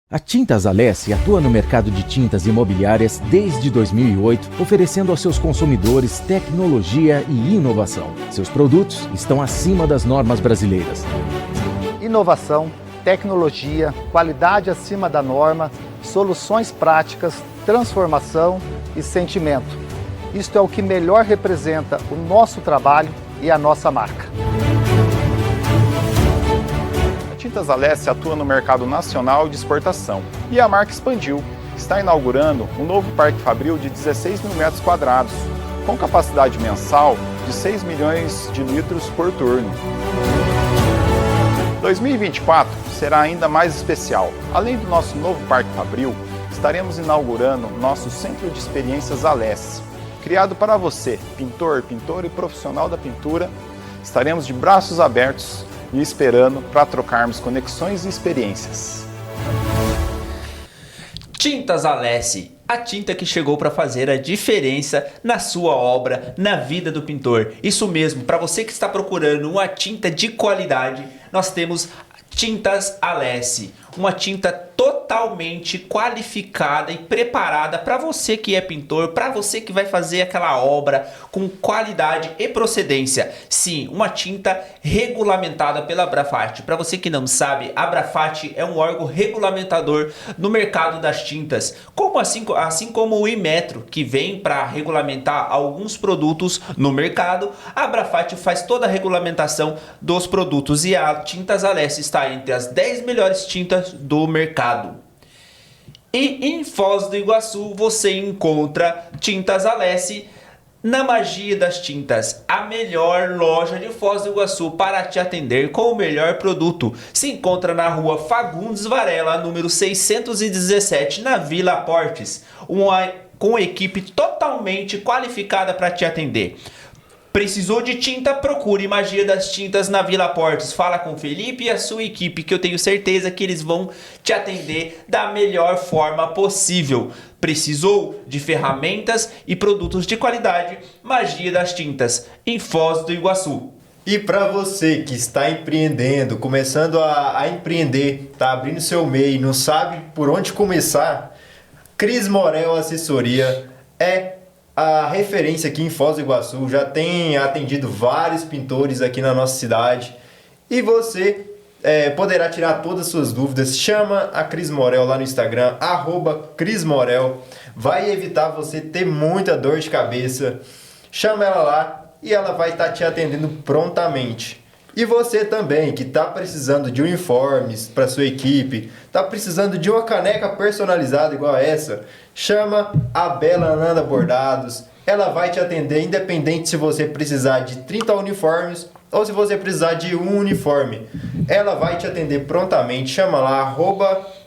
A Tintas Alessi atua no mercado de tintas imobiliárias desde 2008, oferecendo aos seus consumidores tecnologia e inovação. Seus produtos estão acima das normas brasileiras. Inovação, tecnologia, qualidade acima da norma, soluções práticas, transformação e sentimento. Isto é o que melhor representa o nosso trabalho e a nossa marca. A Tintas Alessi atua no mercado nacional de exportação e a marca expandiu. Está inaugurando um novo Parque Fabril de 16 mil metros quadrados, com capacidade mensal de 6 milhões de litros por turno. 2024 será ainda mais especial. Além do nosso novo Parque Fabril, estaremos inaugurando nosso Centro de Experiências Alessi. Criado para você, pintor, pintora e profissional da pintura, estaremos de braços abertos e esperando para trocarmos conexões e experiências. Tintas Alessi, a tinta que chegou para fazer a diferença na sua obra, na vida do pintor. Isso mesmo, para você que está procurando uma tinta de qualidade, nós temos Tintas Alessi, uma tinta totalmente qualificada e preparada para você que é pintor, para você que vai fazer aquela obra com qualidade e procedência. Sim, uma tinta regulamentada pela Abrafat. Para você que não sabe, a Abrafat é um órgão regulamentador no mercado das tintas, assim como o Inmetro, que vem para regulamentar alguns produtos no mercado. A Abrafat faz toda a regulamentação dos produtos e a Tintas Alessi está entre as 10 melhores tintas do mercado. E em Foz do Iguaçu você encontra Tintas Alessi na Magia das Tintas, a melhor loja de Foz do Iguaçu para te atender com o melhor produto. Se encontra na rua Fagundes Varela, número 617, na Vila Portes, com equipe totalmente qualificada para te atender. Precisou de tinta? Procure Magia das Tintas na Vila Portes. Fala com o Felipe e a sua equipe, que eu tenho certeza que eles vão te atender da melhor forma possível. Precisou de ferramentas e produtos de qualidade? Magia das Tintas, em Foz do Iguaçu. E para você que está empreendendo, começando a empreender, está abrindo seu MEI e não sabe por onde começar, Cris Morel Assessoria é a referência aqui em Foz do Iguaçu. Já tem atendido vários pintores aqui na nossa cidade e você poderá tirar todas as suas dúvidas. Chama a Cris Morel lá no Instagram, @CrisMorel. Vai evitar você ter muita dor de cabeça. Chama ela lá e ela vai estar te atendendo prontamente. E você também, que está precisando de uniformes para sua equipe, está precisando de uma caneca personalizada igual a essa, chama a Bela Nanda Bordados. Ela vai te atender independente se você precisar de 30 uniformes ou se você precisar de um uniforme. Ela vai te atender prontamente. Chama lá,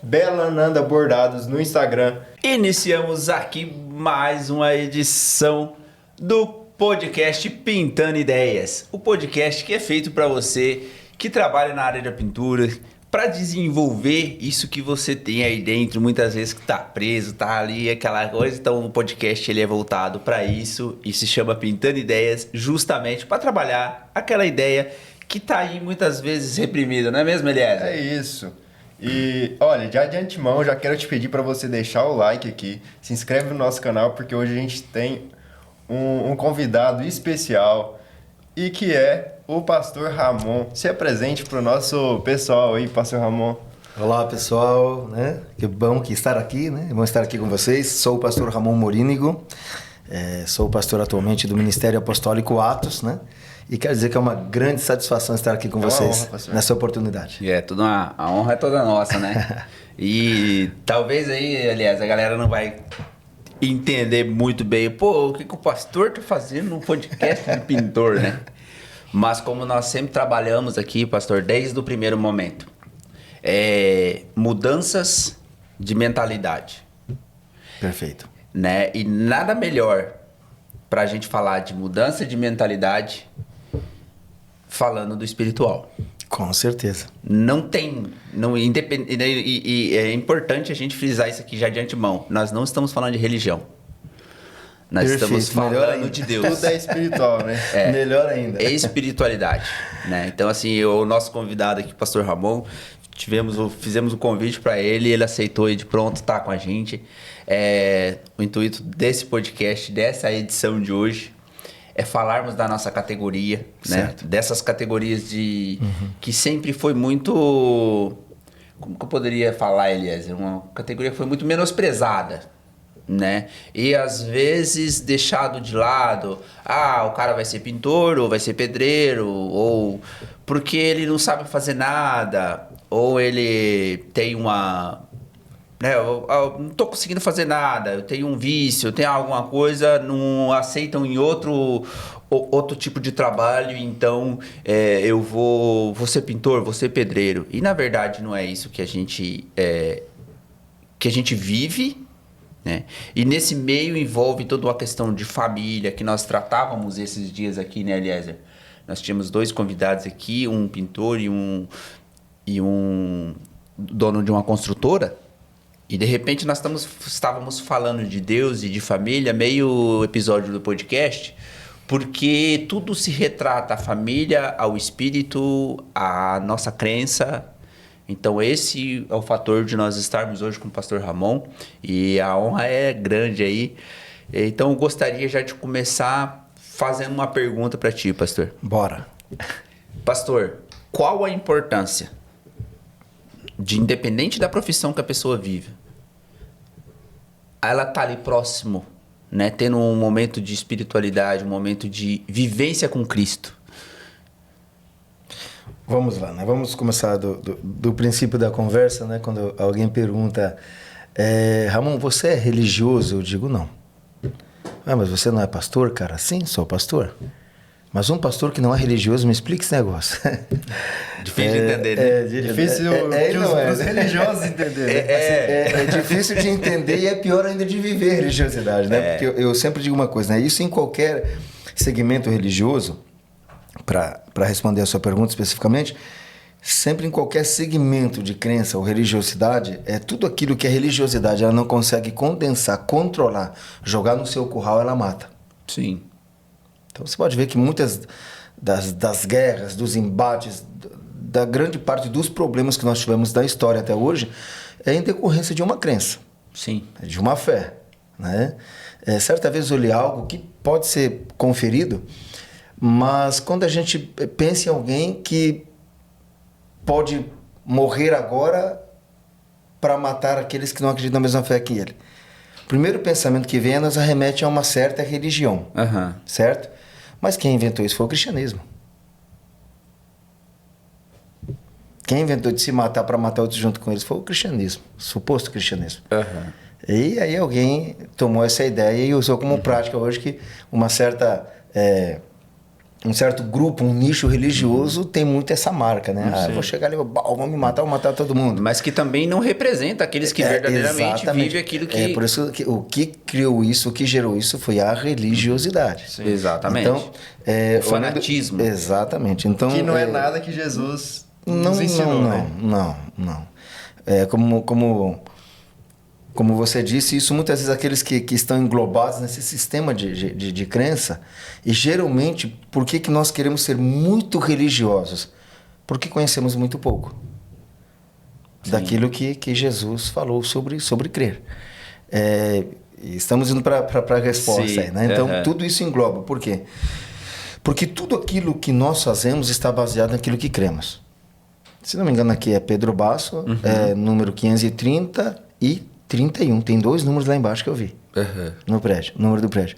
@Bela Nanda Bordados no Instagram. Iniciamos aqui mais uma edição do podcast Pintando Ideias, o podcast que é feito para você que trabalha na área da pintura, para desenvolver isso que você tem aí dentro, muitas vezes que tá preso, tá ali, aquela coisa. Então o podcast ele é voltado para isso e se chama Pintando Ideias, justamente para trabalhar aquela ideia que tá aí muitas vezes reprimida, não é mesmo, Eliezer? É isso. E olha, já de antemão, já quero te pedir para você deixar o like aqui, se inscreve no nosso canal, porque hoje a gente tem um convidado especial e que é o Pastor Ramon. Se apresente para o nosso pessoal aí, Pastor Ramon. Olá pessoal, né? Que bom que estar aqui, né? É bom estar aqui com vocês. Sou o Pastor Ramon Morínigo, sou pastor atualmente do Ministério Apostólico Atos, né? E quero dizer que é uma grande satisfação estar aqui com vocês nessa oportunidade. A honra é toda nossa, né? E talvez aí, aliás, a galera não vai entender muito bem, o que o pastor tá fazendo num podcast de pintor, né? Mas como nós sempre trabalhamos aqui, pastor, desde o primeiro momento, mudanças de mentalidade. Perfeito. Né? E nada melhor pra gente falar de mudança de mentalidade falando do espiritual. Com certeza. E é importante a gente frisar isso aqui já de antemão. Nós não estamos falando de religião. Nós estamos falando de Deus. Tudo é espiritual, né? Melhor ainda. É espiritualidade, né? Então, assim, o nosso convidado aqui, o pastor Ramon, fizemos o convite para ele, ele aceitou e de pronto tá com a gente. O intuito desse podcast, dessa edição de hoje, é falarmos da nossa categoria, né? Dessas categorias que sempre foi muito... Como que eu poderia falar, Eliezer? Uma categoria que foi muito menosprezada, né? E às vezes deixado de lado. O cara vai ser pintor, ou vai ser pedreiro, ou porque ele não sabe fazer nada, ou ele tem uma... eu não tô conseguindo fazer nada, eu tenho um vício, eu tenho alguma coisa, não aceitam em outro tipo de trabalho, então eu vou ser pintor, vou ser pedreiro. E na verdade não é isso que a gente vive, né? E nesse meio envolve toda uma questão de família que nós tratávamos esses dias aqui, né, Eliezer? Nós tínhamos 2 convidados aqui, um pintor e um dono de uma construtora. E de repente nós estávamos falando de Deus e de família, meio episódio do podcast, porque tudo se retrata: a família, ao espírito, a nossa crença. Então esse é o fator de nós estarmos hoje com o pastor Ramon, e a honra é grande aí. Então eu gostaria já de começar fazendo uma pergunta para ti, pastor. Bora. Pastor, qual a importância de, independente da profissão que a pessoa vive, ela tá ali próximo, né, tendo um momento de espiritualidade, um momento de vivência com Cristo? Vamos lá, né? Vamos começar do princípio da conversa, né? Quando alguém pergunta, Ramon, você é religioso? Eu digo, não. Mas você não é pastor, cara? Sim, sou pastor. Mas um pastor que não é religioso, me explica esse negócio. Difícil de entender, né? Difícil os religiosos entenderem. É difícil de entender e é pior ainda de viver a religiosidade, né? Porque eu sempre digo uma coisa, né? Isso em qualquer segmento religioso, para responder a sua pergunta especificamente, sempre em qualquer segmento de crença ou religiosidade, tudo aquilo que a religiosidade ela não consegue condensar, controlar, jogar no seu curral, ela mata. Sim. Então você pode ver que muitas das guerras, dos embates, da grande parte dos problemas que nós tivemos da história até hoje é em decorrência de uma crença. Sim. De uma fé, né? Certa vez eu li algo que pode ser conferido, mas quando a gente pensa em alguém que pode morrer agora para matar aqueles que não acreditam na mesma fé que ele, o primeiro pensamento que vem nos arremete a uma certa religião, certo? Mas quem inventou isso foi o cristianismo. Quem inventou de se matar para matar outros junto com eles foi o cristianismo, suposto cristianismo. E aí alguém tomou essa ideia e usou como prática hoje que um certo grupo, um nicho religioso tem muito essa marca, né? Eu vou chegar ali, vou me matar, vou matar todo mundo. Mas que também não representa aqueles que verdadeiramente vivem aquilo que... por isso que o que criou isso, o que gerou isso foi a religiosidade. Sim. Exatamente. Então, o fanatismo. Exatamente. Então, que não é nada que Jesus nos ensinou, não. Como você disse, isso muitas vezes aqueles que estão englobados nesse sistema de crença, e geralmente, por que nós queremos ser muito religiosos? Porque conhecemos muito pouco daquilo que Jesus falou sobre crer. Estamos indo para a resposta aí, né? Então, tudo isso engloba. Por quê? Porque tudo aquilo que nós fazemos está baseado naquilo que cremos. Se não me engano, aqui é Pedro Basso, número 530 e 31. Tem 2 números lá embaixo que eu vi no prédio, número do prédio.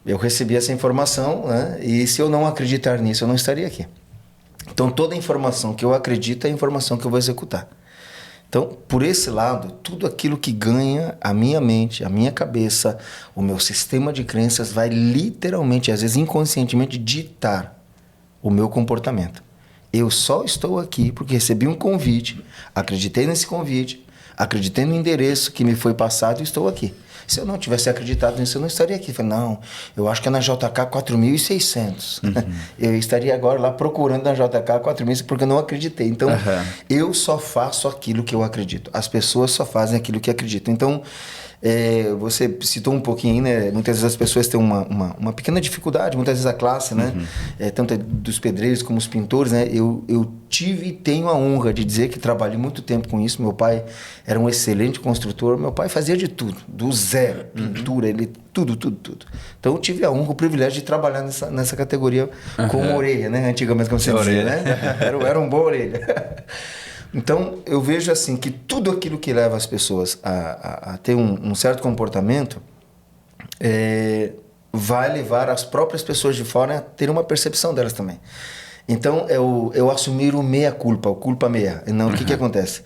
Eu recebi essa informação, né? E se eu não acreditar nisso, eu não estaria aqui. Então, toda informação que eu acredito é a informação que eu vou executar. Então, por esse lado, tudo aquilo que ganha a minha mente, a minha cabeça, o meu sistema de crenças vai literalmente, às vezes inconscientemente, ditar o meu comportamento. Eu só estou aqui porque recebi um convite, acreditei nesse convite, acreditei no endereço que me foi passado e estou aqui. Se eu não tivesse acreditado nisso, eu não estaria aqui. Falei, não, eu acho que é na JK 4.600. Eu estaria agora lá procurando na JK 4.600 porque eu não acreditei. Então, eu só faço aquilo que eu acredito. As pessoas só fazem aquilo que acreditam. Então, você citou um pouquinho, né? Muitas vezes as pessoas têm uma pequena dificuldade, muitas vezes a classe, né? Tanto dos pedreiros como os pintores, né? Eu tive e tenho a honra de dizer que trabalhei muito tempo com isso. Meu pai era um excelente construtor. Meu pai fazia de tudo, do zero, pintura, ele tudo. Então eu tive a honra, o privilégio de trabalhar nessa categoria com uma orelha, né? Antigamente, como você dizia, né? Era um boa orelha. Então eu vejo assim que tudo aquilo que leva as pessoas a ter um certo comportamento vai levar as próprias pessoas de fora a ter uma percepção delas também. Então, eu assumir o meia-culpa, o culpa meia. Não, o que acontece?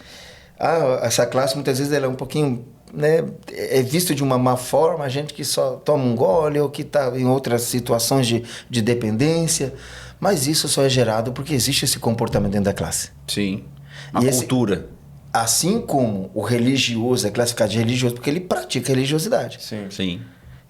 Essa classe, muitas vezes, ela é um pouquinho... Né, é visto de uma má forma, a gente que só toma um gole ou que está em outras situações de dependência. Mas isso só é gerado porque existe esse comportamento dentro da classe. Sim. A cultura. Assim como o religioso é classificado de religioso porque ele pratica religiosidade. Sim.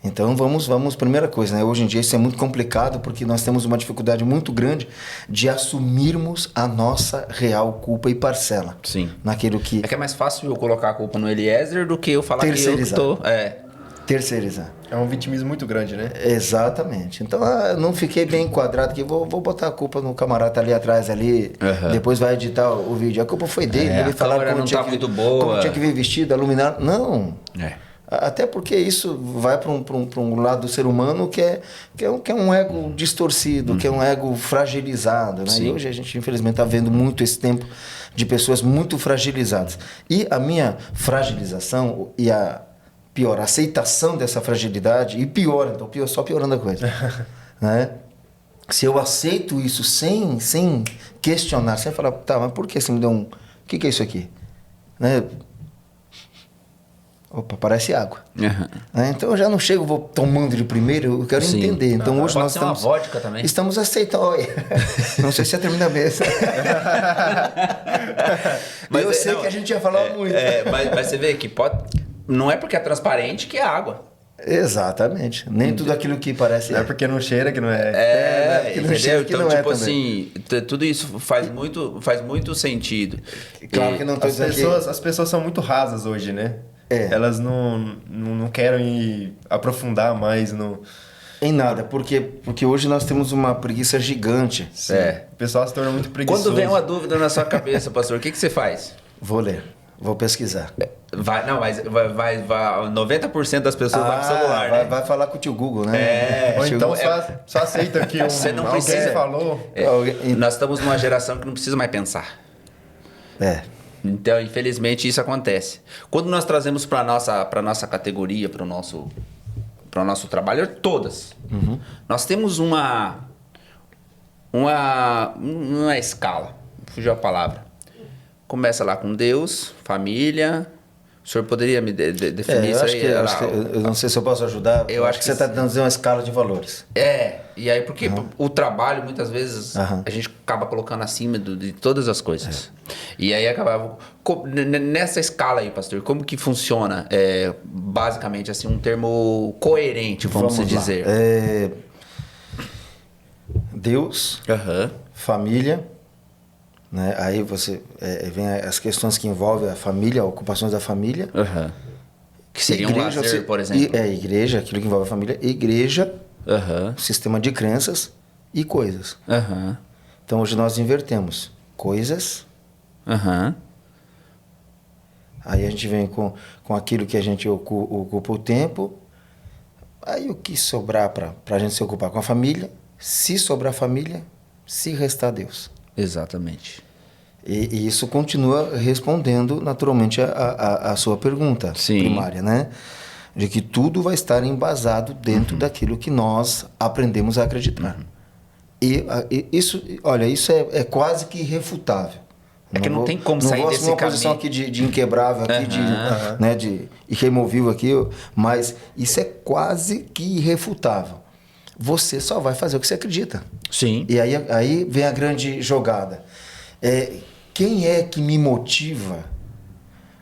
Então vamos, primeira coisa, né? Hoje em dia isso é muito complicado porque nós temos uma dificuldade muito grande de assumirmos a nossa real culpa e parcela. Sim. Naquilo que... É que é mais fácil eu colocar a culpa no Eliezer do que eu falar que eu que tô... Terceirizar. É um vitimismo muito grande, né? Exatamente. Então, não fiquei bem enquadrado aqui, vou botar a culpa no camarada ali atrás, ali, depois vai editar o vídeo. A culpa foi dele, ele falar como tinha que vir vestido, iluminado. Não. Até porque isso vai para um lado do ser humano que é um ego distorcido, que é um ego fragilizado. Né? E hoje a gente, infelizmente, está vendo muito esse tempo de pessoas muito fragilizadas. E a minha fragilização e a aceitação dessa fragilidade, e só piorando a coisa. Né? Se eu aceito isso sem questionar, sem falar, tá, mas por que você me deu um... O que é isso aqui? Né? Opa, parece água. Então eu já não chego, vou tomando de primeiro, eu quero entender. Então hoje nós estamos... uma vodka também. Estamos aceitando. Olha, não sei se já termina a mesa. Mas eu sei que a gente ia falar muito. Mas você vê que pode... Não é porque é transparente que é água. Exatamente. Nem tudo aquilo que parece... Não é porque não cheira que não é. Entendeu? Então, tipo assim, tudo isso faz muito sentido. Claro que não estou dizendo As pessoas são muito rasas hoje, né? Elas não querem aprofundar mais no... Em nada, porque hoje nós temos uma preguiça gigante. O pessoal se torna muito preguiçoso. Quando vem uma dúvida na sua cabeça, pastor, o que você faz? Vou ler, vou pesquisar. Vai 90% das pessoas vai pro celular, né? Vai falar com o tio Google, né? Ou então só aceita que você não precisa. Falou. Nós estamos numa geração que não precisa mais pensar. Então, infelizmente, isso acontece. Quando nós trazemos para nossa categoria, para o nosso trabalho, todas, nós temos uma escala, fugiu a palavra. Começa lá com Deus, família. O senhor poderia me definir isso aí? Eu não sei se eu posso ajudar. Eu acho que você está dando uma escala de valores. E aí porque o trabalho, muitas vezes, a gente acaba colocando acima de todas as coisas. E aí acaba... Nessa escala aí, pastor, como que funciona, basicamente, assim, um termo coerente, vamos dizer? Deus, família... Né? Aí vem as questões que envolvem a família, ocupações da família. Que seria igreja, um lazer, por exemplo. Igreja, aquilo que envolve a família. Igreja, sistema de crenças e coisas. Então hoje nós invertemos coisas. Aí a gente vem com aquilo que a gente ocupa o tempo. Aí o que sobrar para a gente se ocupar com a família, se sobrar família, se restar Deus. Exatamente. E isso continua respondendo naturalmente a sua pergunta primária, né? De que tudo vai estar embasado dentro daquilo que nós aprendemos a acreditar. E isso, olha, isso é quase que irrefutável. É que não tem como sair desse caminho. Não vou uma posição aqui de inquebrável, aqui de irremovível aqui, mas isso é quase que irrefutável. Você só vai fazer o que você acredita. Sim. E aí vem a grande jogada. Quem é que me motiva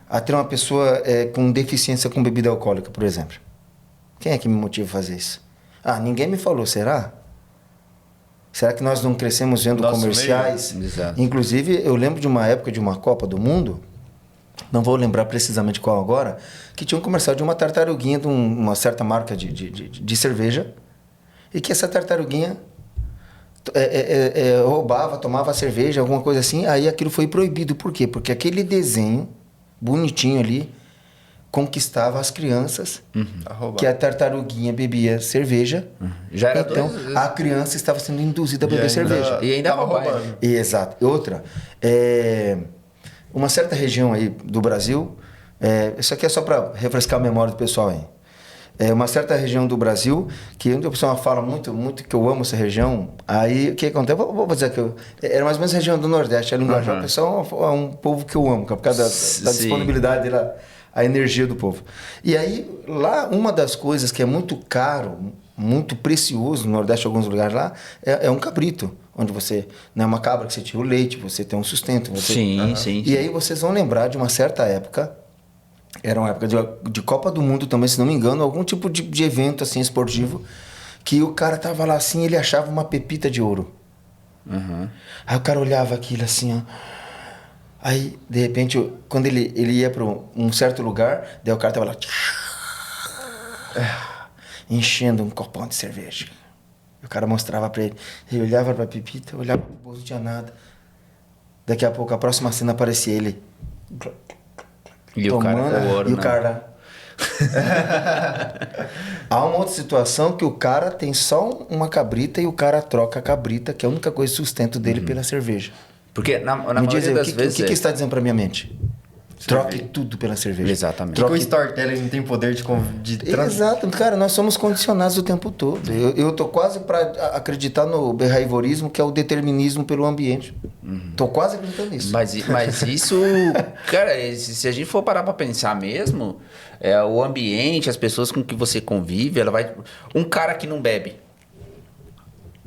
a ter uma pessoa com deficiência com bebida alcoólica, por exemplo? Quem é que me motiva a fazer isso? Ninguém me falou, será? Será que nós não crescemos vendo comerciais? Inclusive, eu lembro de uma época de uma Copa do Mundo, não vou lembrar precisamente qual agora, que tinha um comercial de uma tartaruguinha de uma certa marca de cerveja, e que essa tartaruguinha roubava, tomava cerveja, alguma coisa assim, aí aquilo foi proibido. Por quê? Porque aquele desenho bonitinho ali conquistava as crianças, que a tartaruguinha bebia cerveja, Já era então a criança estava sendo induzida a beber cerveja. E ainda tava roubando. Exato. Outra, uma certa região aí do Brasil, isso aqui é só para refrescar a memória do pessoal aí. Uma certa região do Brasil, que onde a pessoa fala muito, muito que eu amo essa região, aí o que acontece? Vou dizer que era mais ou menos a região do Nordeste, a linguagem. O pessoal é um povo que eu amo, por causa da disponibilidade dele, a energia do povo. E aí, lá, uma das coisas que é muito caro, muito precioso no Nordeste, em alguns lugares lá, é um cabrito. Onde você, não é uma cabra que você tira o leite, você tem um sustento. Sim. E aí vocês vão lembrar de uma certa época, era uma época de Copa do Mundo também, se não me engano, algum tipo de evento assim esportivo, que o cara tava lá assim, ele achava uma pepita de ouro. Aí o cara olhava aquilo assim, ó. Aí, de repente, quando ele ia para um certo lugar, daí o cara tava lá enchendo um copão de cerveja. O cara mostrava para ele. Ele olhava para a pepita, olhava pro bolso, não tinha nada. Daqui a pouco, a próxima cena aparecia ele E tomando, o cara com ouro, e o né? cara... Há uma outra situação que o cara tem só uma cabrita e o cara troca a cabrita, que é a única coisa de sustento dele, pela cerveja. Porque na Me maioria diz aí, das o vezes... que está dizendo para minha mente? Troque tudo pela cerveja. Exatamente. Que o storytelling não tem poder de Exato, cara, nós somos condicionados o tempo todo. Eu tô quase para acreditar no behaviorismo, que é o determinismo pelo ambiente. Tô quase acreditando nisso. Mas isso, cara, se a gente for parar pra pensar mesmo, o ambiente, as pessoas com que você convive, ela vai... Um cara que não bebe,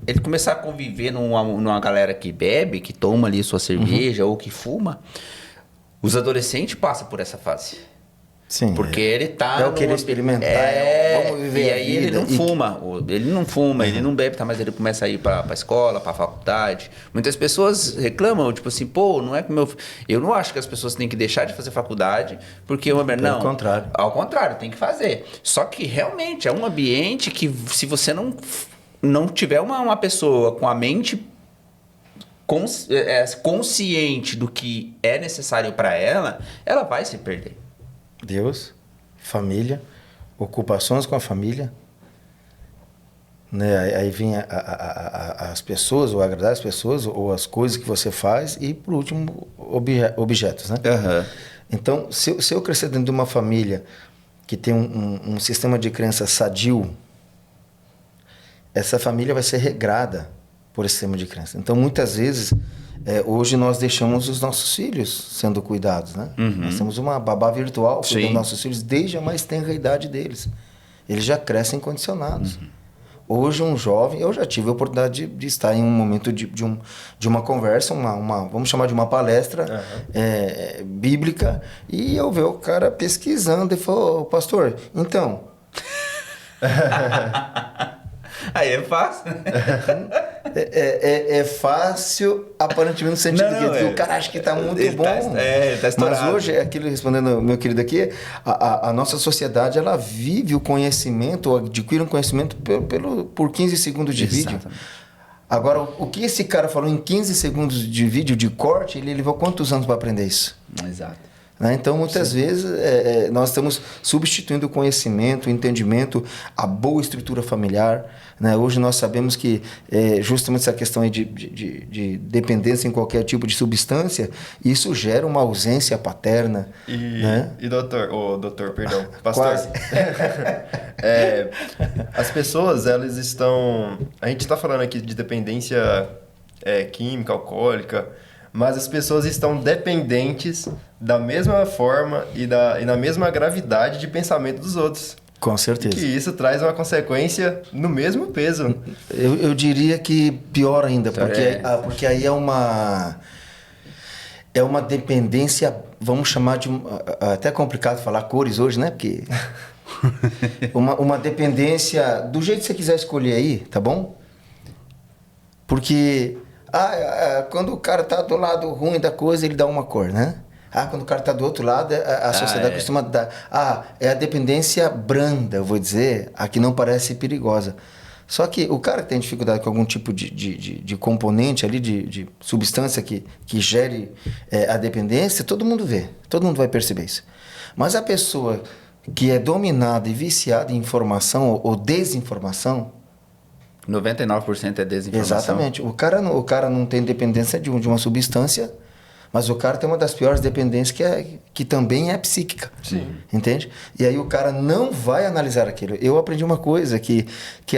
ele começar a conviver numa galera que bebe, que toma ali sua cerveja ou que fuma, os adolescentes passam por essa fase. Sim. Porque ele tá... É o querer experimentar, vamos viver e a aí ele vida. não fuma, ele não bebe, tá, mas ele começa a ir pra escola, pra faculdade. Muitas pessoas reclamam, tipo assim, pô, não é que eu não acho que as pessoas têm que deixar de fazer faculdade, porque não. Pelo contrário. Ao contrário, tem que fazer. Só que realmente é um ambiente que, se você não tiver uma pessoa com a mente consciente do que é necessário para ela vai se perder. Deus, família, ocupações com a família, né? Aí vem as pessoas, ou agradar as pessoas, ou as coisas que você faz, e por último, objetos, né? Então, se eu crescer dentro de uma família que tem um sistema de crença sadio, essa família vai ser regrada por esse sistema de crença. Então, muitas vezes, hoje nós deixamos os nossos filhos sendo cuidados, né? Nós temos uma babá virtual cuidando dos nossos filhos desde a mais tenra idade deles. Eles já crescem condicionados. Hoje, um jovem... Eu já tive a oportunidade de estar em um momento de uma conversa, vamos chamar de uma palestra bíblica, e eu ver o cara pesquisando e falou, pastor, então... Aí é fácil. É fácil, aparentemente, no sentido que o cara acha que está muito bom. Tá estourado. Mas hoje, aquilo respondendo meu querido aqui, a nossa sociedade, ela vive o conhecimento, ou adquire um conhecimento por 15 segundos de vídeo. Agora, o que esse cara falou em 15 segundos de vídeo, de corte, ele levou quantos anos para aprender isso? Exato. Então, muitas vezes, nós estamos substituindo o conhecimento, o entendimento, a boa estrutura familiar. Né? Hoje nós sabemos que justamente essa questão aí de dependência em qualquer tipo de substância, isso gera uma ausência paterna. Né? E doutor, perdão, pastor. Quase. As pessoas, elas estão... A gente está falando aqui de dependência química, alcoólica, mas as pessoas estão dependentes da mesma forma e na mesma gravidade de pensamento dos outros. Com certeza. Que isso traz uma consequência no mesmo peso. Eu diria que pior ainda, porque aí é uma dependência, vamos chamar de... Até complicado falar cores hoje, né? Porque... uma dependência do jeito que você quiser escolher aí, tá bom? Porque... quando o cara tá do lado ruim da coisa, ele dá uma cor, né? Quando o cara tá do outro lado, a sociedade costuma dar... é a dependência branda, eu vou dizer, a que não parece perigosa. Só que o cara que tem dificuldade com algum tipo de componente ali, de substância que gere a dependência, todo mundo vê, todo mundo vai perceber isso. Mas a pessoa que é dominada e viciada em informação ou desinformação... 99% é desinformação. Exatamente. O cara não tem dependência de uma substância, mas o cara tem uma das piores dependências que também é psíquica. Sim. Entende? E aí o cara não vai analisar aquilo. Eu aprendi uma coisa, que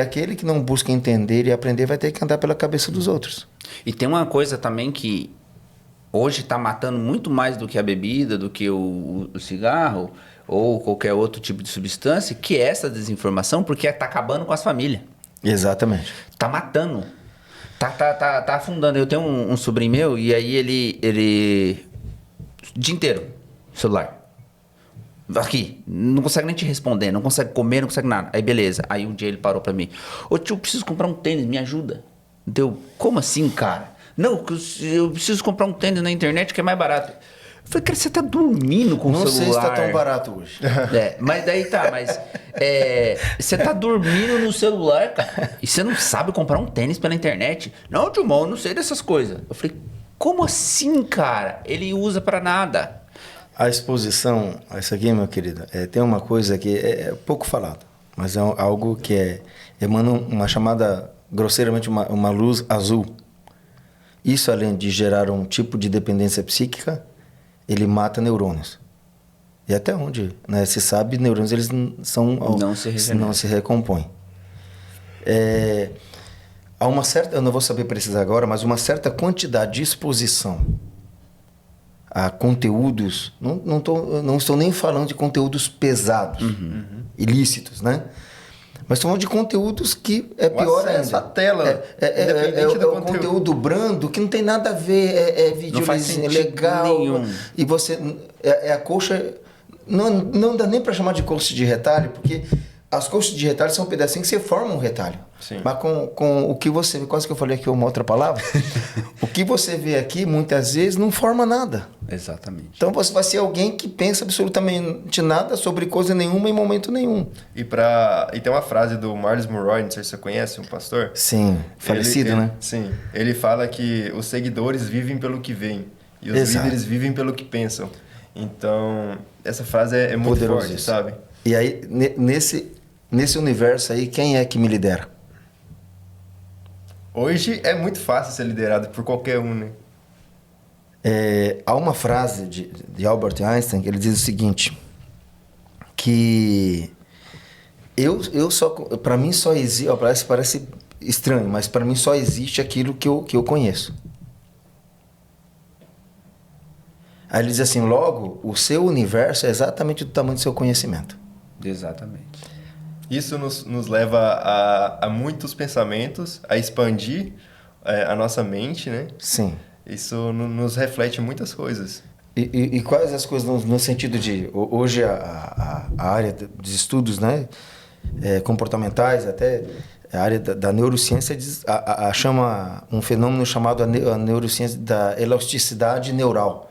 aquele que não busca entender e aprender vai ter que andar pela cabeça dos outros. E tem uma coisa também que hoje está matando muito mais do que a bebida, do que o cigarro ou qualquer outro tipo de substância, que é essa desinformação, porque está acabando com as famílias. Exatamente. Tá matando. Tá afundando. Eu tenho um sobrinho meu e aí ele o dia inteiro, celular. Aqui, não consegue nem te responder, não consegue comer, não consegue nada. Aí beleza. Aí um dia ele parou pra mim. Ô tio, eu preciso comprar um tênis, me ajuda. Deu, como assim, cara? Não, eu preciso comprar um tênis na internet que é mais barato. Eu falei, cara, você tá dormindo com o celular. Não sei se tá tão barato hoje. Mas daí tá, você tá dormindo no celular, cara, e você não sabe comprar um tênis pela internet. Não, tio, eu não sei dessas coisas. Eu falei, como assim, cara? Ele usa pra nada. A exposição a isso aqui, meu querido, tem uma coisa que é pouco falado, mas é algo que emana uma chamada, grosseiramente, uma luz azul. Isso, além de gerar um tipo de dependência psíquica, ele mata neurônios. E até onde, né, se sabe, neurônios eles não se recompõem. Há uma certa, eu não vou saber precisar agora, mas uma certa quantidade de exposição a conteúdos, não estou nem falando de conteúdos pesados, ilícitos, né? Mas estamos falando de conteúdos que é pior ainda. A tela, o conteúdo brando que não tem nada a ver, é videozinho legal. Nenhum. E você a coxa não dá nem para chamar de coxa de retalho, porque as coxas de retalho são pedacinhos que você forma um retalho. Sim. Mas com o que você vê, quase que eu falei aqui uma outra palavra, o que você vê aqui muitas vezes não forma nada. Exatamente. Então você vai ser alguém que pensa absolutamente nada sobre coisa nenhuma em momento nenhum. E tem uma frase do Marlis Monroe, não sei se você conhece, um pastor. Sim, falecido, né? Sim. Ele fala que os seguidores vivem pelo que veem e os líderes vivem pelo que pensam. Então, essa frase é muito poderoso forte, isso. sabe? E aí, nesse universo aí, quem é que me lidera? Hoje é muito fácil ser liderado por qualquer um, né? Há uma frase de Albert Einstein que ele diz o seguinte, que para mim só existe, parece estranho, mas para mim só existe aquilo que eu conheço. Aí ele diz assim, logo, o seu universo é exatamente do tamanho do seu conhecimento. Exatamente. Isso nos leva a muitos pensamentos, a expandir a nossa mente, né? Sim. Isso nos reflete muitas coisas. E quais as coisas no sentido de... Hoje a área dos estudos, né, comportamentais, até a área da neurociência chama um fenômeno chamado a neurociência da elasticidade neural.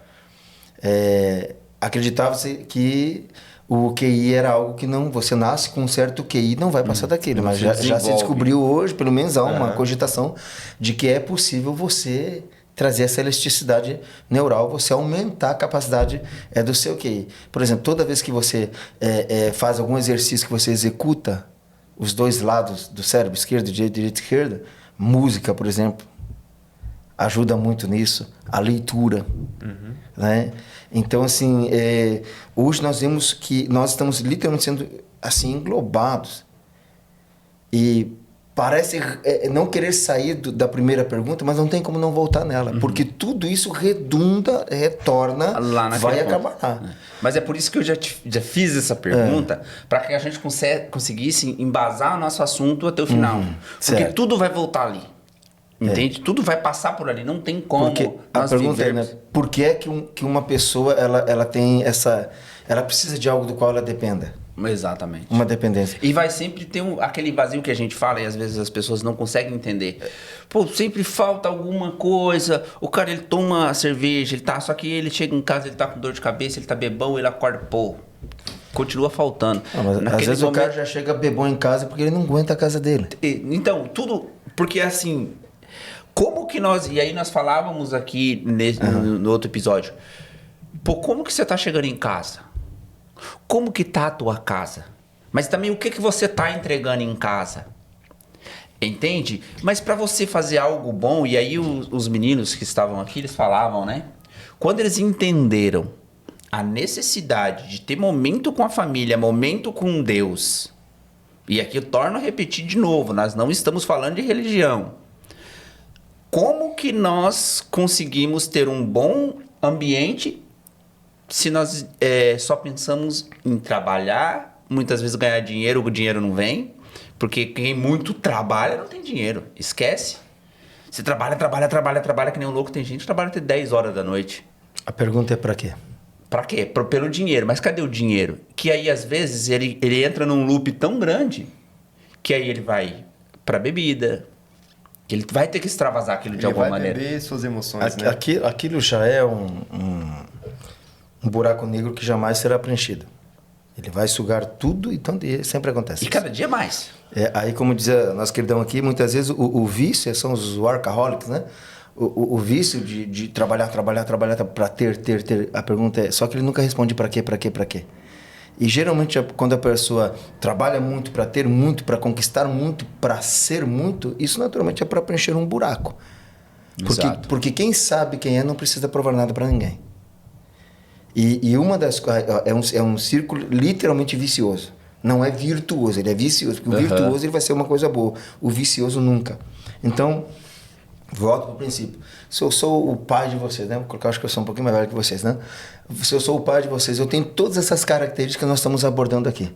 Acreditava-se que o QI era algo que você nasce com um certo QI, não vai passar daquilo, mas já se descobriu hoje, pelo menos há uma cogitação de que é possível você trazer essa elasticidade neural, você aumentar a capacidade do seu QI. Por exemplo, toda vez que você faz algum exercício que você executa os dois lados do cérebro, esquerdo, direito, esquerda, música, por exemplo, ajuda muito nisso, a leitura, né? Então, assim, hoje nós vemos que nós estamos literalmente sendo, assim, englobados. E parece não querer sair da primeira pergunta, mas não tem como não voltar nela, porque tudo isso retorna, vai acabar lá. Mas é por isso que eu já fiz essa pergunta, para que a gente conseguisse embasar o nosso assunto até o final. Porque certo. Tudo vai voltar ali. Entende? Tudo vai passar por ali, não tem como. Porque a pergunta é, né, por que é que uma pessoa ela tem ela precisa de algo do qual ela dependa? Exatamente. Uma dependência. E vai sempre ter aquele vazio que a gente fala e às vezes as pessoas não conseguem entender. Pô, sempre falta alguma coisa. O cara, ele toma cerveja, só que ele chega em casa, ele tá com dor de cabeça, ele tá bebão, ele acorda, pô, continua faltando. Mas às Naquele vezes o cara momento- já chega bebão em casa porque ele não aguenta a casa dele. Então, tudo. Porque assim. Como que nós. E aí nós falávamos aqui no outro episódio. Pô, como que você tá chegando em casa? Como que tá a tua casa? Mas também o que você tá entregando em casa? Entende? Mas para você fazer algo bom, e aí os meninos que estavam aqui, eles falavam, né? Quando eles entenderam a necessidade de ter momento com a família, momento com Deus. E aqui eu torno a repetir de novo, nós não estamos falando de religião. Como que nós conseguimos ter um bom ambiente se nós só pensamos em trabalhar, muitas vezes ganhar dinheiro, o dinheiro não vem, porque quem muito trabalha não tem dinheiro, esquece. Você trabalha que nem um louco, tem gente que trabalha até 10 horas da noite. A pergunta é pra quê? Pra quê? Pelo dinheiro. Mas cadê o dinheiro? Que aí, às vezes, ele entra num loop tão grande que aí ele vai pra bebida, que ele vai ter que extravasar aquilo de alguma maneira. Ele vai beber suas emoções, né? Aquilo já é um buraco negro que jamais será preenchido. Ele vai sugar tudo, então sempre acontece. E cada dia mais. Aí, como dizia nosso queridão aqui, muitas vezes o vício são os workaholics, né? O vício de trabalhar para ter. A pergunta é, só que ele nunca responde para quê. E geralmente quando a pessoa trabalha muito para ter muito, para conquistar muito, para ser muito, isso naturalmente é para preencher um buraco. Exato. Porque quem sabe quem não precisa provar nada para ninguém. E uma das é um círculo literalmente vicioso. Não é virtuoso, ele é vicioso. Porque o virtuoso ele vai ser uma coisa boa, o vicioso nunca. Então, volto para o princípio. Se eu sou o pai de vocês, né? Porque eu acho que eu sou um pouquinho mais velho que vocês, né? Se eu sou o pai de vocês, eu tenho todas essas características que nós estamos abordando aqui.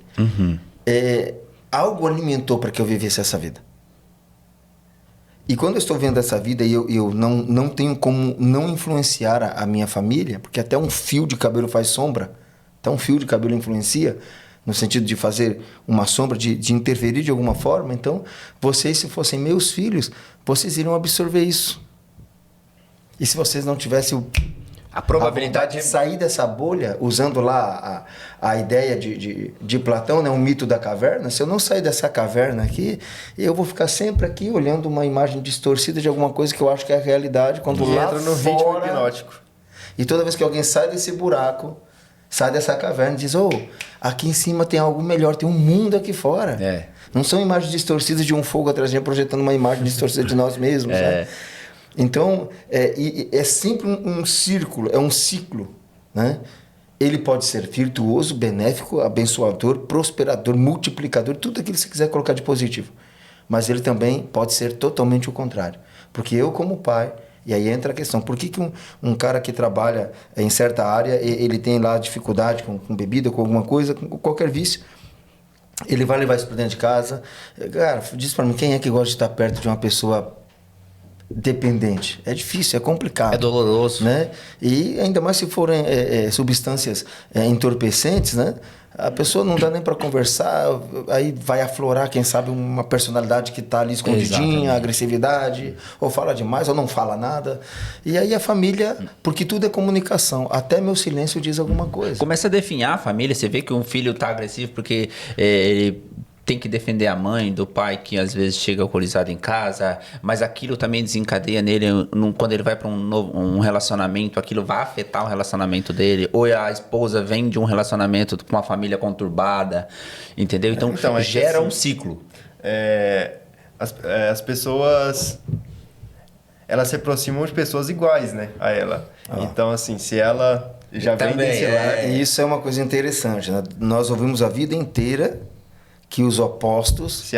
Algo alimentou para que eu vivesse essa vida. E quando eu estou vendo essa vida e eu não tenho como não influenciar a minha família, porque até um fio de cabelo faz sombra, até um fio de cabelo influencia, no sentido de fazer uma sombra, de interferir de alguma forma. Então, vocês, se fossem meus filhos, vocês iriam absorver isso. E se vocês não tivessem A probabilidade de sair dessa bolha, usando lá a ideia de Platão, né, o mito da caverna, se eu não sair dessa caverna aqui, eu vou ficar sempre aqui olhando uma imagem distorcida de alguma coisa que eu acho que é a realidade, quando lá entra no ritmo fora... hipnótico. E toda vez que alguém sai desse buraco, sai dessa caverna e diz, aqui em cima tem algo melhor, tem um mundo aqui fora. Não são imagens distorcidas de um fogo atrás de gente projetando uma imagem distorcida de nós mesmos. Né? Então, é sempre um círculo, é um ciclo. Né? Ele pode ser virtuoso, benéfico, abençoador, prosperador, multiplicador, tudo aquilo que você quiser colocar de positivo. Mas ele também pode ser totalmente o contrário. Porque eu, como pai... E aí entra a questão, por que um cara que trabalha em certa área, ele tem lá dificuldade com bebida, com alguma coisa, com qualquer vício, ele vai levar isso para dentro de casa? Cara, diz para mim, quem é que gosta de estar perto de uma pessoa dependente? É difícil, é complicado. É doloroso. Né? E ainda mais se forem substâncias entorpecentes, né? A pessoa não dá nem para conversar, aí vai aflorar, quem sabe, uma personalidade que está ali escondidinha, agressividade, ou fala demais, ou não fala nada. E aí a família, porque tudo é comunicação, até meu silêncio diz alguma coisa. Começa a definhar a família, você vê que um filho tá agressivo porque ele tem que defender a mãe do pai que às vezes chega alcoolizado em casa, mas aquilo também desencadeia nele, quando ele vai para um relacionamento, aquilo vai afetar o relacionamento dele, ou a esposa vem de um relacionamento com uma família conturbada, entendeu? Então gera um ciclo. As pessoas, elas se aproximam de pessoas iguais, né, a ela. Então, assim, se ela já vem desse lado... E isso é uma coisa interessante, né? Nós ouvimos a vida inteira que os opostos se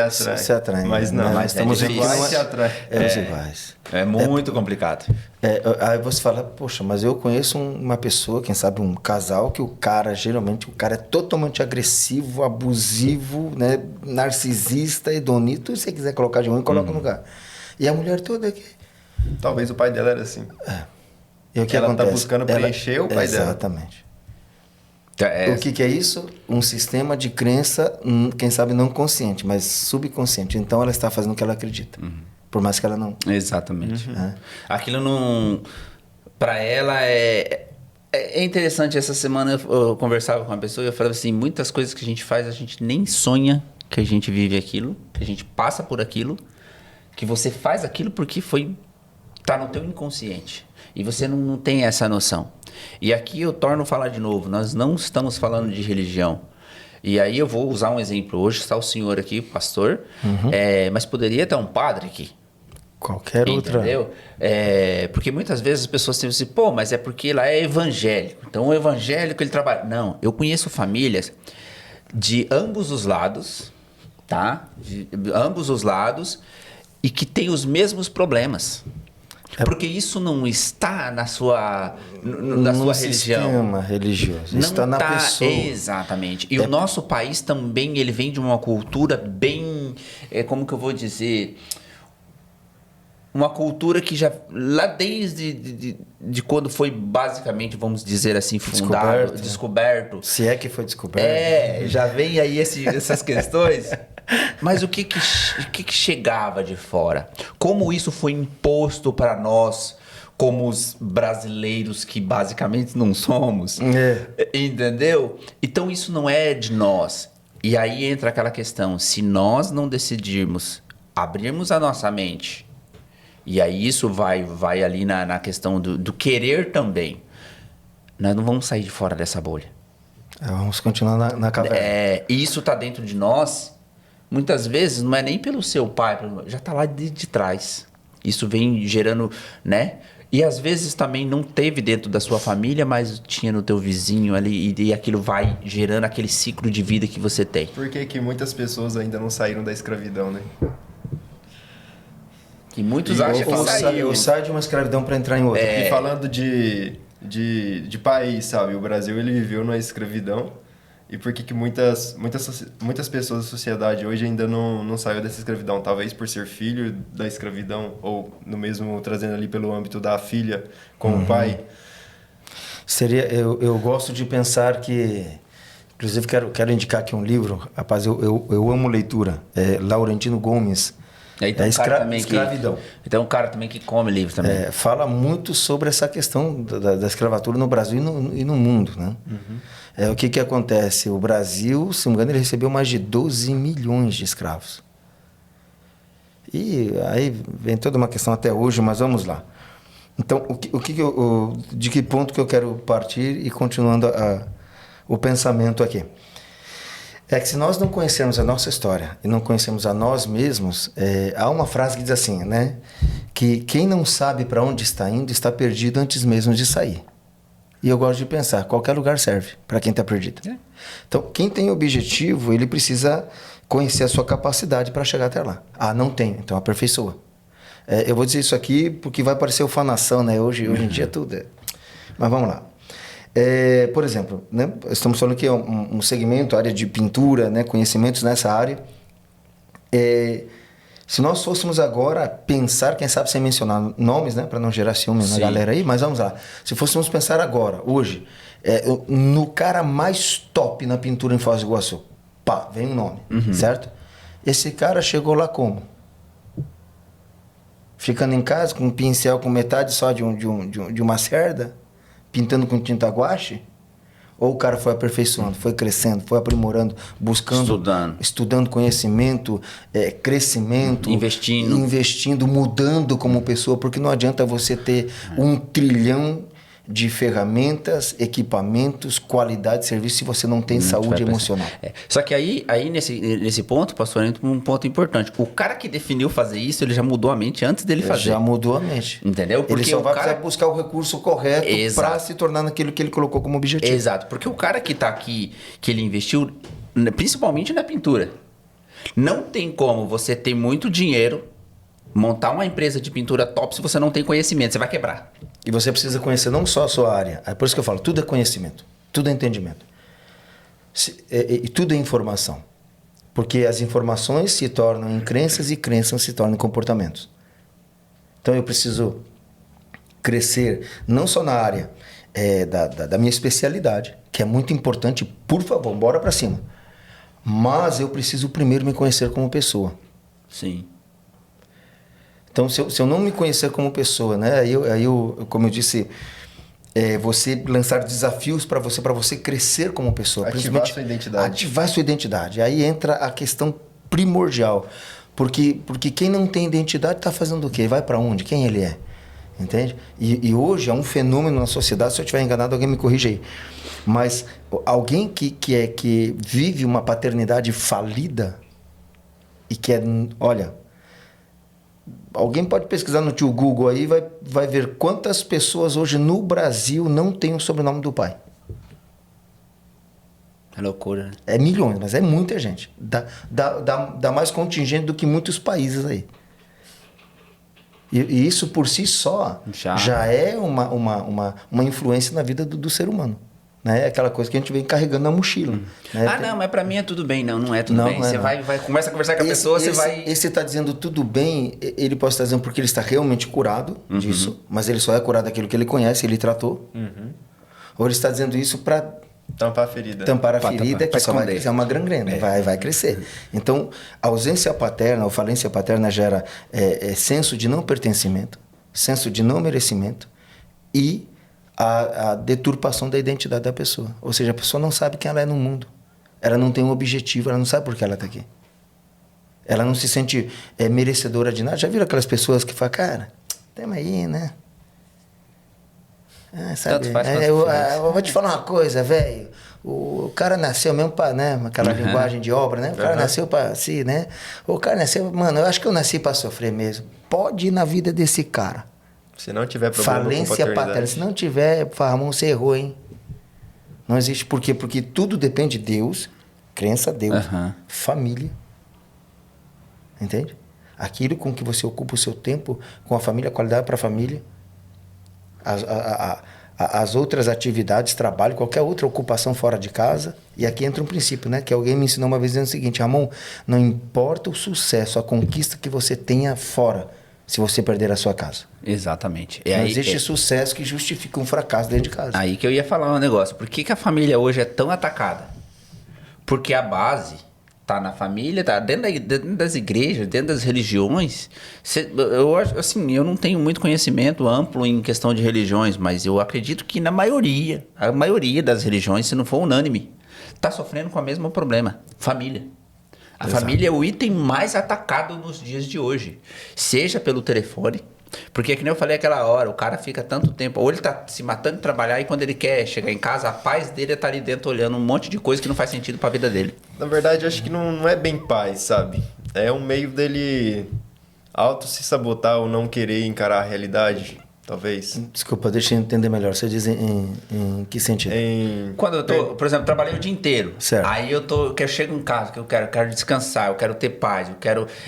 atraem. Mas não, mas estamos iguais se atraem. Iguais. É muito complicado. Aí você fala, poxa, mas eu conheço uma pessoa, quem sabe um casal, que geralmente o cara é totalmente agressivo, abusivo, né, narcisista, hedonito, se você quiser colocar de um, coloca no lugar. E a mulher toda aqui... Talvez o pai dela era assim. E o que ela acontece? Tá buscando preencher o pai dela. Exatamente. O que é isso? Um sistema de crença, quem sabe não consciente, mas subconsciente. Então ela está fazendo o que ela acredita. Por mais que ela não... Exatamente. Aquilo não... Para ela é É interessante, essa semana eu conversava com uma pessoa e eu falava assim, muitas coisas que a gente faz, a gente nem sonha que a gente vive aquilo, que a gente passa por aquilo, que você faz aquilo porque tá no teu inconsciente. E você não tem essa noção. E aqui eu torno a falar de novo, nós não estamos falando de religião. E aí eu vou usar um exemplo. Hoje está o senhor aqui, pastor, mas poderia ter um padre aqui. Qualquer outra. Entendeu? Porque muitas vezes as pessoas têm assim, pô, mas é porque lá é evangélico. Então o evangélico ele trabalha. Não, eu conheço famílias de ambos os lados, tá? De ambos os lados e que têm os mesmos problemas. Porque isso não está na sua religião. Sistema religioso. Não está na pessoa. Exatamente. E o nosso país também, ele vem de uma cultura bem, como que eu vou dizer, uma cultura que já, lá desde de quando foi basicamente, vamos dizer assim, fundado, descoberto. Se é que foi descoberto. Já vem aí essas questões. Mas o que chegava de fora? Como isso foi imposto para nós, como os brasileiros que basicamente não somos? Entendeu? Então isso não é de nós. E aí entra aquela questão, se nós não decidirmos abrirmos a nossa mente, e aí isso vai ali na questão do querer também, nós não vamos sair de fora dessa bolha. Vamos continuar na caverna. E isso está dentro de nós. Muitas vezes não é nem pelo seu pai, já está lá de trás. Isso vem gerando, né? E às vezes também não teve dentro da sua família, mas tinha no teu vizinho ali e aquilo vai gerando aquele ciclo de vida que você tem. Por que muitas pessoas ainda não saíram da escravidão, né? E muitos acham que saiu. Ou sai de uma escravidão para entrar em outra. E falando de país, sabe? O Brasil, ele viveu numa escravidão. E por que muitas pessoas da sociedade hoje ainda não saiu dessa escravidão? Talvez por ser filho da escravidão, ou no mesmo trazendo ali pelo âmbito da filha com o pai. Eu gosto de pensar que... Inclusive, quero indicar aqui um livro. Rapaz, eu amo leitura. Laurentino Gomes. Então, escravidão. Então, um cara também que come livros também. Fala muito sobre essa questão da escravatura no Brasil e no mundo, né? O que acontece? O Brasil, se não me engano, ele recebeu mais de 12 milhões de escravos. E aí vem toda uma questão até hoje, mas vamos lá. Então, de que ponto que eu quero partir e continuando o pensamento aqui? É que se nós não conhecermos a nossa história e não conhecemos a nós mesmos, há uma frase que diz assim, né? Que quem não sabe para onde está indo está perdido antes mesmo de sair. E eu gosto de pensar, qualquer lugar serve para quem está perdido. Então, quem tem objetivo, ele precisa conhecer a sua capacidade para chegar até lá. Não tem, então aperfeiçoa. Eu vou dizer isso aqui porque vai parecer ufanação, né? Hoje em dia tudo é... Mas vamos lá. Por exemplo, né? Estamos falando que é um segmento, área de pintura, né? Conhecimentos nessa área. Se nós fôssemos agora pensar, quem sabe sem mencionar nomes, né? Para não gerar ciúme na galera aí, mas vamos lá. Se fôssemos pensar agora, hoje, no cara mais top na pintura em Foz do Iguaçu, vem um nome, certo? Esse cara chegou lá como? Ficando em casa com um pincel com metade só de uma cerda? Pintando com tinta guache? Ou o cara foi aperfeiçoando, foi crescendo, foi aprimorando, buscando... Estudando conhecimento, crescimento... Investindo, mudando como pessoa, porque não adianta você ter 1 trilhão de ferramentas, equipamentos, qualidade de serviço se você não tem saúde emocional. Só que aí nesse ponto, pastor, entra um ponto importante. O cara que definiu fazer isso, ele já mudou a mente antes dele fazer. Já mudou a mente. Entendeu? Porque ele só vai precisar buscar o recurso correto para se tornar naquilo que ele colocou como objetivo. Exato. Porque o cara que está aqui, que ele investiu, principalmente na pintura, não tem como você ter muito dinheiro, montar uma empresa de pintura top se você não tem conhecimento, você vai quebrar. E você precisa conhecer não só a sua área. É por isso que eu falo, tudo é conhecimento, tudo é entendimento. E tudo é informação. Porque as informações se tornam em crenças e crenças se tornam em comportamentos. Então eu preciso crescer não só na área da minha especialidade, que é muito importante, por favor, bora para cima. Mas eu preciso primeiro me conhecer como pessoa. Sim. Então, se eu não me conhecer como pessoa, né, aí eu, como eu disse, você lançar desafios para você crescer como pessoa. Ativar sua identidade. Ativar sua identidade. Aí entra a questão primordial. Porque quem não tem identidade está fazendo o quê? Vai para onde? Quem ele é? Entende? E hoje é um fenômeno na sociedade, se eu estiver enganado, alguém me corrige aí. Mas alguém que vive uma paternidade falida e que é... Olha, alguém pode pesquisar no tio Google aí, vai ver quantas pessoas hoje no Brasil não têm o sobrenome do pai. É loucura, né? É milhões, mas é muita gente. Dá mais contingente do que muitos países aí. E isso por si só já é uma influência na vida do ser humano. Né? É aquela coisa que a gente vem carregando na mochila. Né? Não, mas pra mim é tudo bem. Não é tudo bem. Você vai, começa a conversar com a pessoa, você vai... Esse está dizendo tudo bem, ele pode estar dizendo porque ele está realmente curado disso, mas ele só é curado daquilo que ele conhece, ele tratou. Ou ele está dizendo isso para... Tampar a ferida. Tampar a ferida, que só vai esconder. crescer uma gangrena, vai crescer. Então, a ausência paterna ou falência paterna gera senso de não pertencimento, senso de não merecimento e a deturpação da identidade da pessoa. Ou seja, a pessoa não sabe quem ela é no mundo. Ela não tem um objetivo, ela não sabe por que ela está aqui. Ela não se sente merecedora de nada. Já viram aquelas pessoas que falam, cara, tamo aí, né? Sabe? Eu vou te falar uma coisa, velho. O cara nasceu mesmo para, né? Aquela linguagem de obra, né? O cara nasceu para si, né? O cara nasceu, mano, eu acho que eu nasci para sofrer mesmo. Pode ir na vida desse cara. Se não tiver problema falência com paterna. Se não tiver, Ramon, você errou, hein? Não existe por quê? Porque tudo depende de Deus, crença a Deus, família. Entende? Aquilo com que você ocupa o seu tempo com a família, qualidade para a família. As outras atividades, trabalho, qualquer outra ocupação fora de casa. E aqui entra um princípio, né? Que alguém me ensinou uma vez dizendo o seguinte, Ramon, não importa o sucesso, a conquista que você tenha fora, se você perder a sua casa. Exatamente. Não existe sucesso que justifique um fracasso dentro de casa. Aí que eu ia falar um negócio. Por que a família hoje é tão atacada? Porque a base tá na família, tá dentro das igrejas, dentro das religiões. Eu acho assim, eu não tenho muito conhecimento amplo em questão de religiões, mas eu acredito que a maioria das religiões, se não for unânime, tá sofrendo com o mesmo problema, família. A família é o item mais atacado nos dias de hoje, seja pelo telefone, porque que nem eu falei aquela hora, o cara fica tanto tempo, ou ele tá se matando de trabalhar e quando ele quer chegar em casa, a paz dele é estar ali dentro olhando um monte de coisa que não faz sentido para a vida dele. Na verdade, eu acho que não é bem paz, sabe? É um meio dele auto se sabotar ou não querer encarar a realidade, talvez. Desculpa, deixa eu entender melhor. Você diz em que sentido? Quando eu tô, por exemplo, trabalhei o dia inteiro. Certo. Aí eu chego em casa, que eu quero descansar, eu quero ter paz,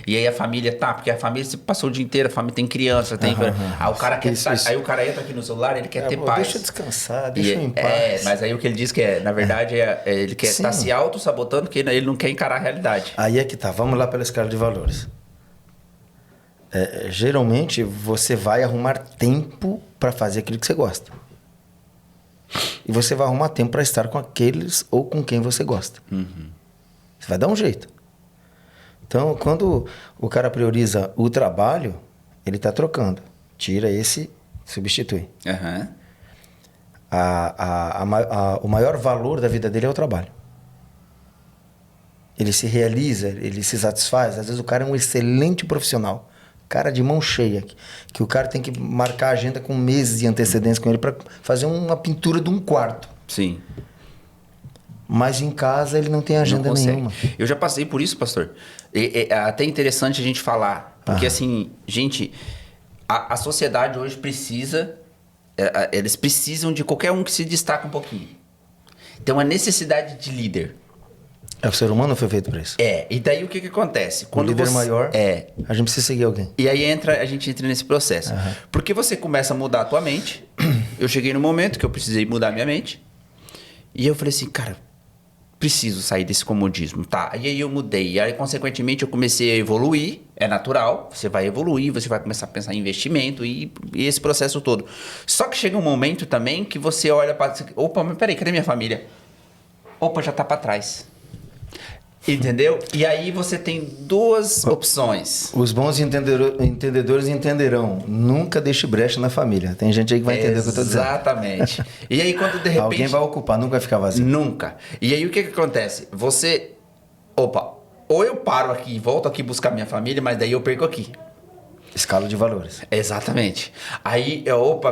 e aí a família porque a família se passou o dia inteiro, a família tem criança, tem... Aí o cara quer aí o cara entra aqui no celular, ele quer ter paz. Deixa eu descansar, deixa eu em paz. Mas aí o que ele diz que na verdade, ele quer estar se auto-sabotando, porque ele não quer encarar a realidade. Aí é que tá, vamos lá pela escala de valores. Geralmente você vai arrumar tempo para fazer aquilo que você gosta. E você vai arrumar tempo para estar com aqueles ou com quem você gosta. Você vai dar um jeito. Então, quando o cara prioriza o trabalho, ele está trocando. Tira esse, substitui. O maior valor da vida dele é o trabalho. Ele se realiza, ele se satisfaz. Às vezes o cara é um excelente profissional. Cara de mão cheia, que o cara tem que marcar a agenda com meses de antecedência com ele para fazer uma pintura de um quarto. Sim. Mas em casa ele não tem agenda nenhuma. Eu já passei por isso, pastor. É até interessante a gente falar, porque assim, gente, a sociedade hoje precisa, eles precisam de qualquer um que se destaque um pouquinho. Então a necessidade de líder. O ser humano foi feito para isso. E daí o que acontece? Quando o líder maior, a gente precisa seguir alguém. E aí a gente entra nesse processo. Porque você começa a mudar a tua mente. Eu cheguei no momento que eu precisei mudar a minha mente. E eu falei assim, cara, preciso sair desse comodismo, tá? E aí eu mudei. E aí, consequentemente, eu comecei a evoluir. É natural, você vai evoluir, você vai começar a pensar em investimento e esse processo todo. Só que chega um momento também que você olha para... Opa, mas peraí, cadê minha família? Opa, já tá para trás. Entendeu? E aí você tem duas opções. Os bons entendedores entenderão. Nunca deixe brecha na família. Tem gente aí que vai entender o que eu estou dizendo. Exatamente. E aí quando de repente... Alguém vai ocupar, nunca vai ficar vazio. Nunca. E aí o que acontece? Você... Opa, ou eu paro aqui e volto aqui buscar minha família, mas daí eu perco aqui. Escala de valores. Exatamente. Aí,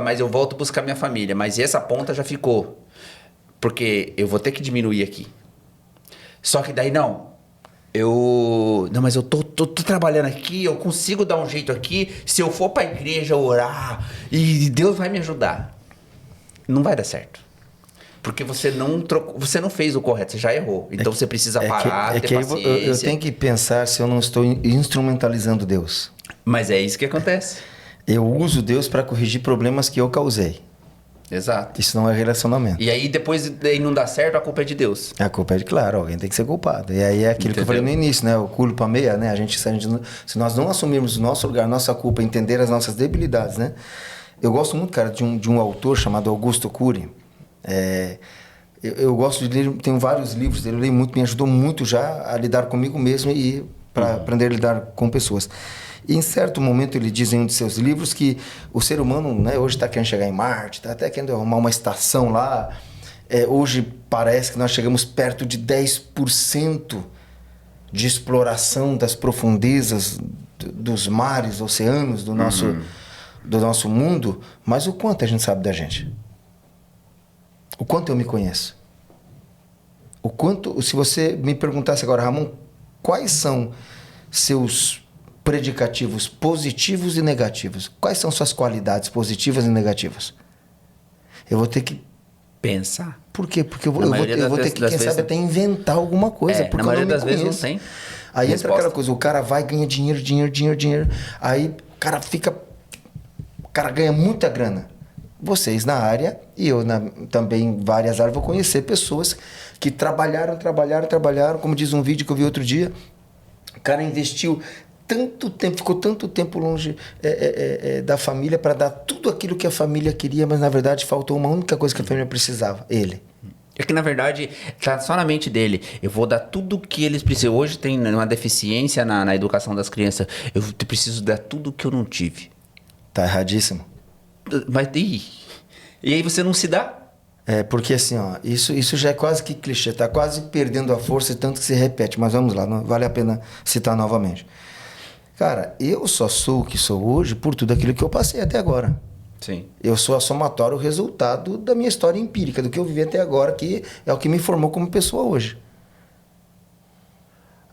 mas eu volto buscar minha família, mas essa ponta já ficou. Porque eu vou ter que diminuir aqui. Só que daí não, mas eu tô trabalhando aqui, eu consigo dar um jeito aqui, se eu for pra igreja orar, e Deus vai me ajudar. Não vai dar certo. Porque você não fez o correto, você já errou. Então você precisa parar, ter paciência. Eu tenho que pensar se eu não estou instrumentalizando Deus. Mas é isso que acontece. Eu uso Deus para corrigir problemas que eu causei. Exato. Isso não é relacionamento. E aí depois não dá certo, a culpa é de Deus. A culpa é de, claro, alguém tem que ser culpado. E aí é aquilo que eu falei no início, né? O culpa meia, né? Se nós não assumirmos o nosso lugar, nossa culpa, entender as nossas debilidades, né? Eu gosto muito, cara, de um autor chamado Augusto Cury. Eu gosto de ler, tenho vários livros dele, eu leio muito, me ajudou muito já a lidar comigo mesmo e para aprender a lidar com pessoas. E em certo momento ele diz em um de seus livros que o ser humano, né, hoje está querendo chegar em Marte, está até querendo arrumar uma estação lá. Hoje parece que nós chegamos perto de 10% de exploração das profundezas dos mares, oceanos do nosso mundo. Mas o quanto a gente sabe da gente? O quanto eu me conheço? O quanto, se você me perguntasse agora, Ramon, quais são seus predicativos positivos e negativos? Quais são suas qualidades positivas e negativas? Eu vou ter que pensar. Por quê? Porque eu vou ter que, quem sabe, até inventar alguma coisa. Porque na maioria das vezes não tem. Aí entra aquela coisa, o cara vai, ganha dinheiro. Aí o cara ganha muita grana. Vocês na área, e eu também em várias áreas, vou conhecer pessoas que trabalharam, como diz um vídeo que eu vi outro dia, o cara investiu tanto tempo, ficou tanto tempo longe da família para dar tudo aquilo que a família queria, mas na verdade faltou uma única coisa que a família precisava, ele. É que na verdade tá só na mente dele. Eu vou dar tudo que eles precisam. Hoje tem uma deficiência na educação das crianças. Eu preciso dar tudo que eu não tive. Tá erradíssimo. Mas e aí você não se dá? Porque assim, ó, isso já é quase que clichê, tá quase perdendo a força tanto que se repete, mas vamos lá, não vale a pena citar novamente. Cara, eu só sou o que sou hoje por tudo aquilo que eu passei até agora. Sim. Eu sou a somatório, o resultado da minha história empírica, do que eu vivi até agora, que é o que me formou como pessoa hoje.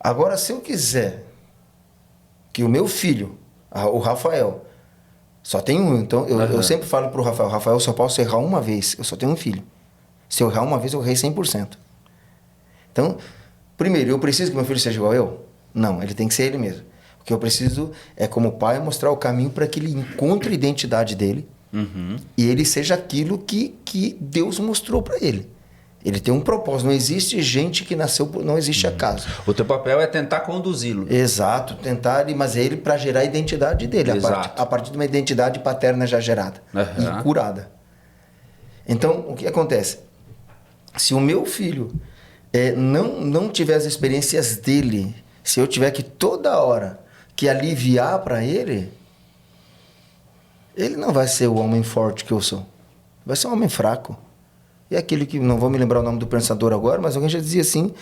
Agora, se eu quiser que o meu filho, o Rafael, só tem um, então eu sempre falo pro Rafael, eu só posso errar uma vez, eu só tenho um filho. Se eu errar uma vez, eu errei 100%. Então, primeiro, eu preciso que meu filho seja igual a eu? Não, ele tem que ser ele mesmo. O que eu preciso é, como pai, mostrar o caminho para que ele encontre a identidade dele e ele seja aquilo que Deus mostrou para ele. Ele tem um propósito. Não existe gente que nasceu, não existe acaso. O teu papel é tentar conduzi-lo. Exato, tentar, mas é ele para gerar a identidade dele, a partir de uma identidade paterna já gerada e curada. Então, o que acontece? Se o meu filho não tiver as experiências dele, se eu tiver que toda hora que aliviar para ele não vai ser o homem forte que eu sou. Vai ser um homem fraco. E aquele que, não vou me lembrar o nome do pensador agora, mas alguém já dizia assim,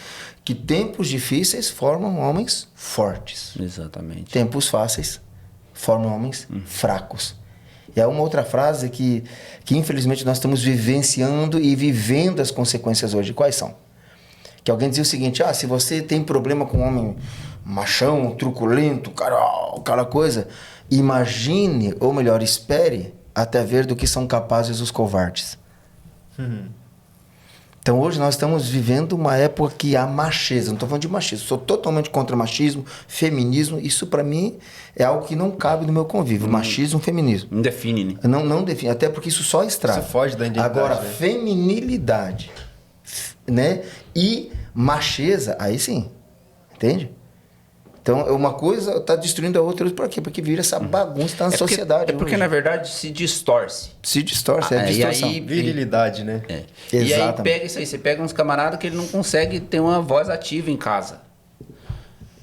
que tempos difíceis formam homens fortes. Exatamente. Tempos fáceis formam homens fracos. E há uma outra frase que infelizmente nós estamos vivenciando e vivendo as consequências hoje. Quais são? Que alguém dizia o seguinte, se você tem problema com um homem machão, truculento, aquela coisa, imagine, ou melhor, espere até ver do que são capazes os covardes. Então hoje nós estamos vivendo uma época que há macheza, não estou falando de machismo, sou totalmente contra machismo, feminismo, isso para mim é algo que não cabe no meu convívio, machismo, feminismo. Não define, né? Não define, até porque isso só estraga. Isso foge da identidade. Agora, né? feminilidade, né? E macheza, aí sim, entende? Então, uma coisa está destruindo a outra. Por quê? Porque vira essa bagunça na sociedade. É porque, hoje. na verdade, se distorce. Se distorce, é distorção. E aí, Virilidade, né? E aí Exatamente. pega isso aí. Você pega uns camaradas que ele não consegue ter uma voz ativa em casa.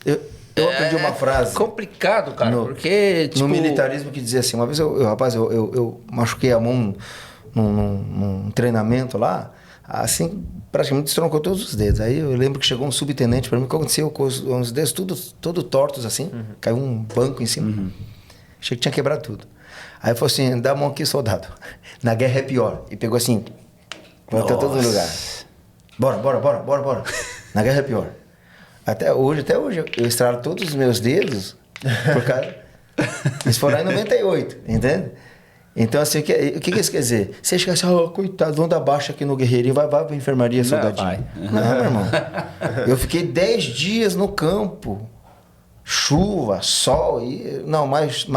Eu aprendi uma frase. Complicado, cara, porque, tipo... No militarismo que dizia assim, uma vez eu machuquei a mão num treinamento lá, assim, praticamente destroncou todos os dedos. Aí eu lembro que chegou um subtenente para mim, o que aconteceu com os dedos tudo tortos assim, caiu um banco em cima. Achei que tinha quebrado tudo. Aí falou assim, dá a mão aqui, soldado. Na guerra é pior. E pegou assim, botou todo no lugar. Bora. Na guerra é pior. Até hoje, eu estralo todos os meus dedos por causa... Isso foi lá em 98, entende? Então, assim, o que isso quer dizer? Você chega assim, coitado, vamos dar baixa aqui no Guerreirinho, vai pra enfermaria, soldadinho. Não, meu irmão. Eu fiquei 10 dias no campo. Chuva, sol, não, mais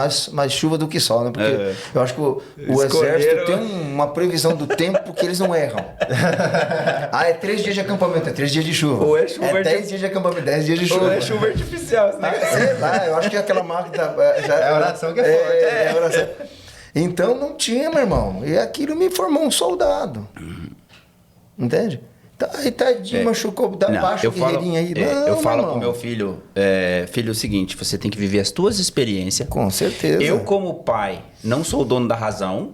chuva do que sol, né? Porque eu acho que o exército tem uma previsão do tempo que eles não erram. É 3 dias de acampamento, é 3 dias de chuva. Ou é chuva 10 dias de acampamento, 10 dias de chuva. Ou é chuva artificial, né? Sei lá, eu acho que aquela marca É a oração que é forte. É a oração. Então não tinha, meu irmão. E aquilo me formou um soldado. Entende? Aí tadinho, machucou, dá baixo guerreirinho aí. Eu falo pro meu filho, filho, o seguinte, você tem que viver as tuas experiências. Com certeza. Eu, como pai, não sou o dono da razão,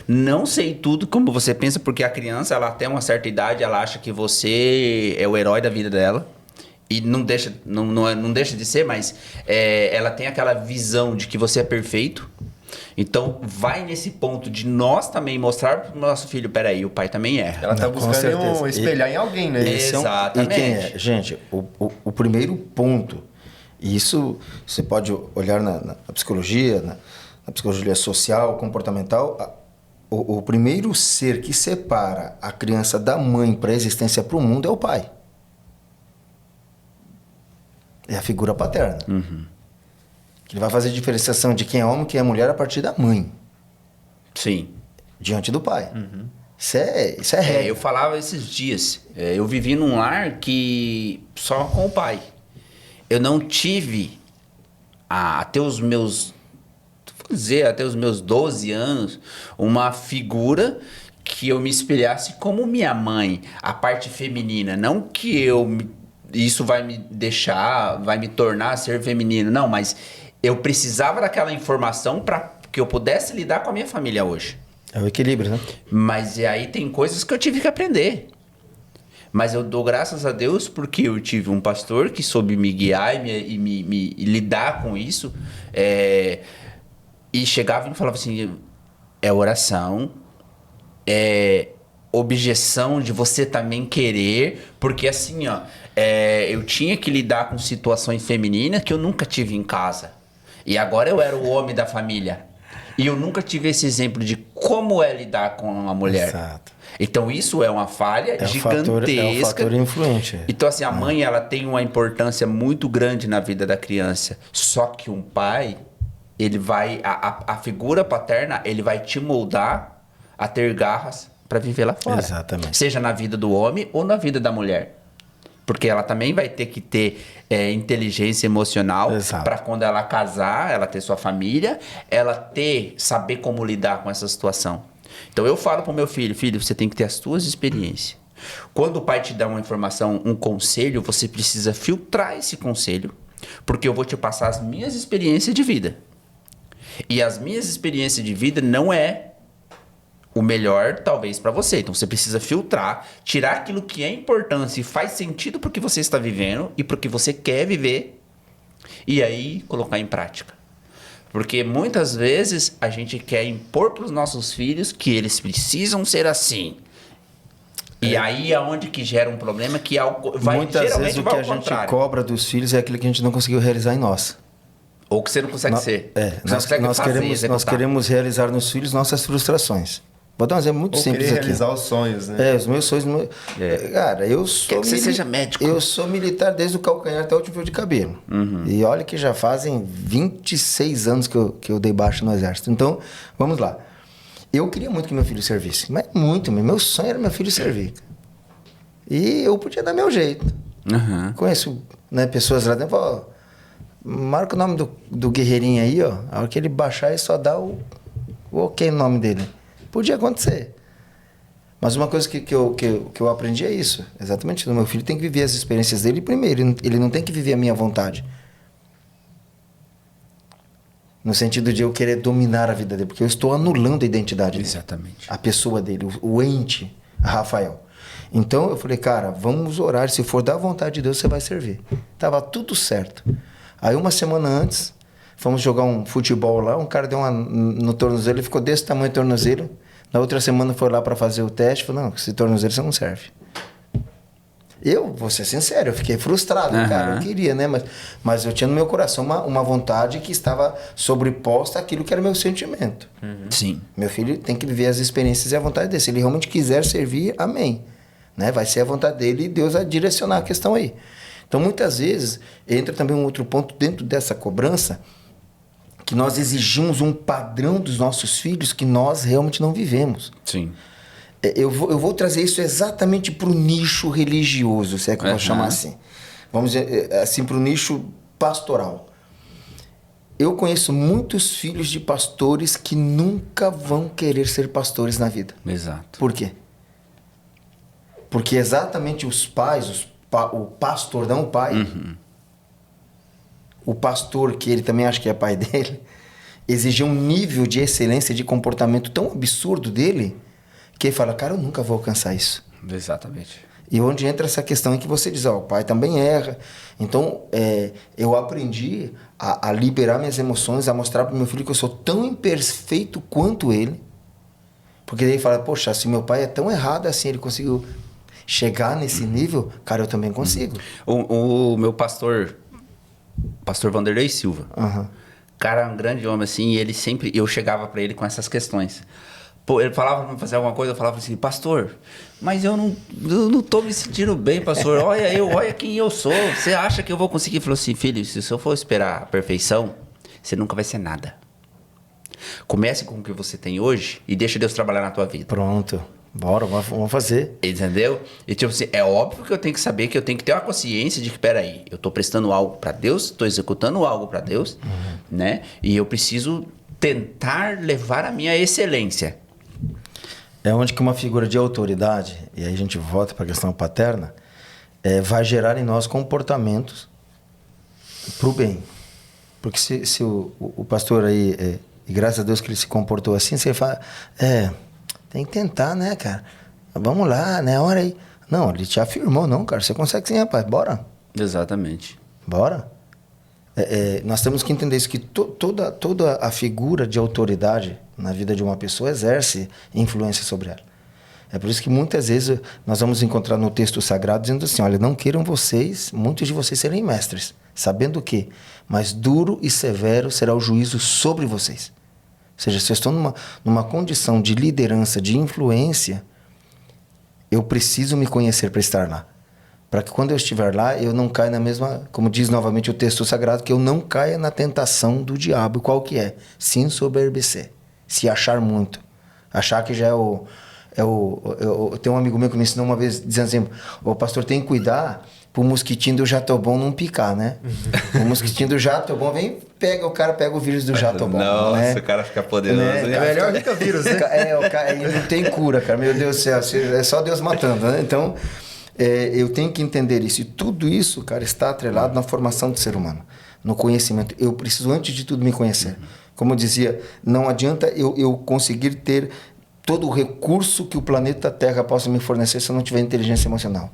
não sei tudo como você pensa, porque a criança, ela até uma certa idade, ela acha que você é o herói da vida dela. E não deixa de ser, mas ela tem aquela visão de que você é perfeito. Então, vai nesse ponto de nós também mostrar pro nosso filho, peraí, o pai também erra. Ela tá buscando espelhar em alguém, né? Exatamente. E quem é? Gente, o primeiro ponto, e isso você pode olhar na psicologia, na psicologia social, comportamental, o primeiro ser que separa a criança da mãe para a existência para o mundo é o pai. É a figura paterna. Ele vai fazer diferenciação de quem é homem e quem é mulher a partir da mãe. Sim. Diante do pai. Isso é regra. Eu falava esses dias, eu vivi num lar que só com o pai. Eu não tive até os meus 12 anos, uma figura que eu me espelhasse como minha mãe, a parte feminina. Não que isso vai me tornar ser feminino, não, mas eu precisava daquela informação para que eu pudesse lidar com a minha família hoje. É o equilíbrio, né? Mas aí tem coisas que eu tive que aprender. Mas eu dou graças a Deus porque eu tive um pastor que soube me guiar e me lidar com isso. E chegava e me falava assim, é oração, é objeção de você também querer, porque assim, eu tinha que lidar com situações femininas que eu nunca tive em casa. E agora eu era o homem da família. E eu nunca tive esse exemplo de como é lidar com uma mulher. Exato. Então isso é uma falha gigantesca. É um fator influente. Então assim, a mãe ela tem uma importância muito grande na vida da criança. Só que um pai, ele vai... A figura paterna, ele vai te moldar a ter garras para viver lá fora. Exatamente. Seja na vida do homem ou na vida da mulher. Porque ela também vai ter que ter inteligência emocional para quando ela casar, ela ter sua família, ela saber como lidar com essa situação. Então eu falo pro meu filho, você tem que ter as suas experiências. Quando o pai te dá uma informação, um conselho, você precisa filtrar esse conselho, porque eu vou te passar as minhas experiências de vida. E as minhas experiências de vida não é o melhor, talvez, para você. Então, você precisa filtrar, tirar aquilo que é importância e faz sentido pro que você está vivendo e pro que você quer viver, e aí colocar em prática. Porque muitas vezes a gente quer impor pros nossos filhos que eles precisam ser assim. E aí é onde que gera um problema que muitas vezes o que a gente cobra dos filhos é aquilo que a gente não conseguiu realizar em nós. Ou que você não consegue ser. Nós queremos realizar nos filhos nossas frustrações. Vou dar um exemplo muito simples aqui. Realizar os sonhos, né? Os meus sonhos. Cara, eu sou... Quer que você seja médico. Eu sou militar desde o calcanhar até o último fio de cabelo. E olha que já fazem 26 anos que eu dei baixa no exército. Então, vamos lá. Eu queria muito que meu filho servisse. Mas muito. Meu sonho era meu filho servir. E eu podia dar meu jeito. Conheço pessoas lá dentro. Marca o nome do guerreirinho aí, ó. A hora que ele baixar, ele só dá o ok no nome dele. Podia acontecer. Mas uma coisa que eu aprendi é isso. Exatamente. O meu filho tem que viver as experiências dele primeiro. Ele não tem que viver a minha vontade. No sentido de eu querer dominar a vida dele. Porque eu estou anulando a identidade dele. Exatamente. A pessoa dele, o ente, Rafael. Então eu falei, cara, vamos orar. Se for da vontade de Deus, você vai servir. Tava tudo certo. Aí uma semana antes, fomos jogar um futebol lá. Um cara deu uma no tornozelo. Ele ficou desse tamanho o tornozelo. Na outra semana foi lá para fazer o teste. Falou, não, esse tornozelo você não serve. Eu, vou ser sincero, eu fiquei frustrado, cara. Eu queria, né? Mas eu tinha no meu coração uma vontade que estava sobreposta àquilo que era meu sentimento. Sim. Meu filho tem que viver as experiências e a vontade dele. Se ele realmente quiser servir, amém. Né? Vai ser a vontade dele e Deus vai direcionar a questão aí. Então, muitas vezes, entra também um outro ponto dentro dessa cobrança, que nós exigimos um padrão dos nossos filhos que nós realmente não vivemos. Sim. Eu vou trazer isso exatamente para o nicho religioso, se é que eu vou chamar assim. Vamos dizer, assim, para o nicho pastoral. Eu conheço muitos filhos de pastores que nunca vão querer ser pastores na vida. Exato. Por quê? Porque exatamente os pais, o pastor, não o pai, o pastor, que ele também acha que é pai dele, exigia um nível de excelência de comportamento tão absurdo dele, que ele fala, cara, eu nunca vou alcançar isso. Exatamente. E onde entra essa questão em que você diz, o pai também erra. Então, eu aprendi a liberar minhas emoções, a mostrar para o meu filho que eu sou tão imperfeito quanto ele. Porque daí ele fala, poxa, se meu pai é tão errado assim, ele conseguiu chegar nesse nível, cara, eu também consigo. O meu pastor Vanderlei Silva, cara, um grande homem assim, e ele sempre, eu chegava para ele com essas questões. Pô, ele falava pra fazer alguma coisa, eu falava assim, pastor, mas eu não tô me sentindo bem, pastor. Olha quem eu sou. Você acha que eu vou conseguir? Ele falou assim, filho, se eu for esperar a perfeição, você nunca vai ser nada. Comece com o que você tem hoje e deixa Deus trabalhar na tua vida. Pronto. Bora, vamos fazer. Entendeu? E tipo assim, é óbvio que eu tenho que saber, que eu tenho que ter uma consciência de que, peraí, eu tô prestando algo para Deus, tô executando algo para Deus, né? E eu preciso tentar levar a minha excelência. É onde que uma figura de autoridade, e aí a gente volta para a questão paterna, vai gerar em nós comportamentos para o bem. Porque se o pastor aí, e graças a Deus que ele se comportou assim, você fala, tem que tentar, né, cara? Vamos lá, né, hora aí. Não, ele te afirmou, não, cara, você consegue sim, rapaz, bora. Exatamente. Bora. Nós temos que entender isso, que toda a figura de autoridade na vida de uma pessoa exerce influência sobre ela. É por isso que muitas vezes nós vamos encontrar no texto sagrado dizendo assim, olha, não queiram muitos de vocês serem mestres, sabendo que, mas duro e severo será o juízo sobre vocês. Ou seja, se eu estou numa condição de liderança, de influência, eu preciso me conhecer para estar lá. Para que quando eu estiver lá, eu não caia na mesma, como diz novamente o texto sagrado, que eu não caia na tentação do diabo. Qual que é? Se ensoberbecer, se achar muito, achar que já tem um amigo meu que me ensinou uma vez, dizendo assim, o pastor tem que cuidar pro mosquitinho do jatobom não picar, né? O mosquitinho do jatobom o cara pega o vírus do jatobom. Nossa, né? O cara fica poderoso. Né? É melhor do que o vírus, né? O cara não tem cura, cara. Meu Deus do céu, é só Deus matando, né? Então, eu tenho que entender isso. E tudo isso, cara, está atrelado na formação do ser humano, no conhecimento. Eu preciso, antes de tudo, me conhecer. Como eu dizia, não adianta eu conseguir ter todo o recurso que o planeta Terra possa me fornecer se eu não tiver inteligência emocional.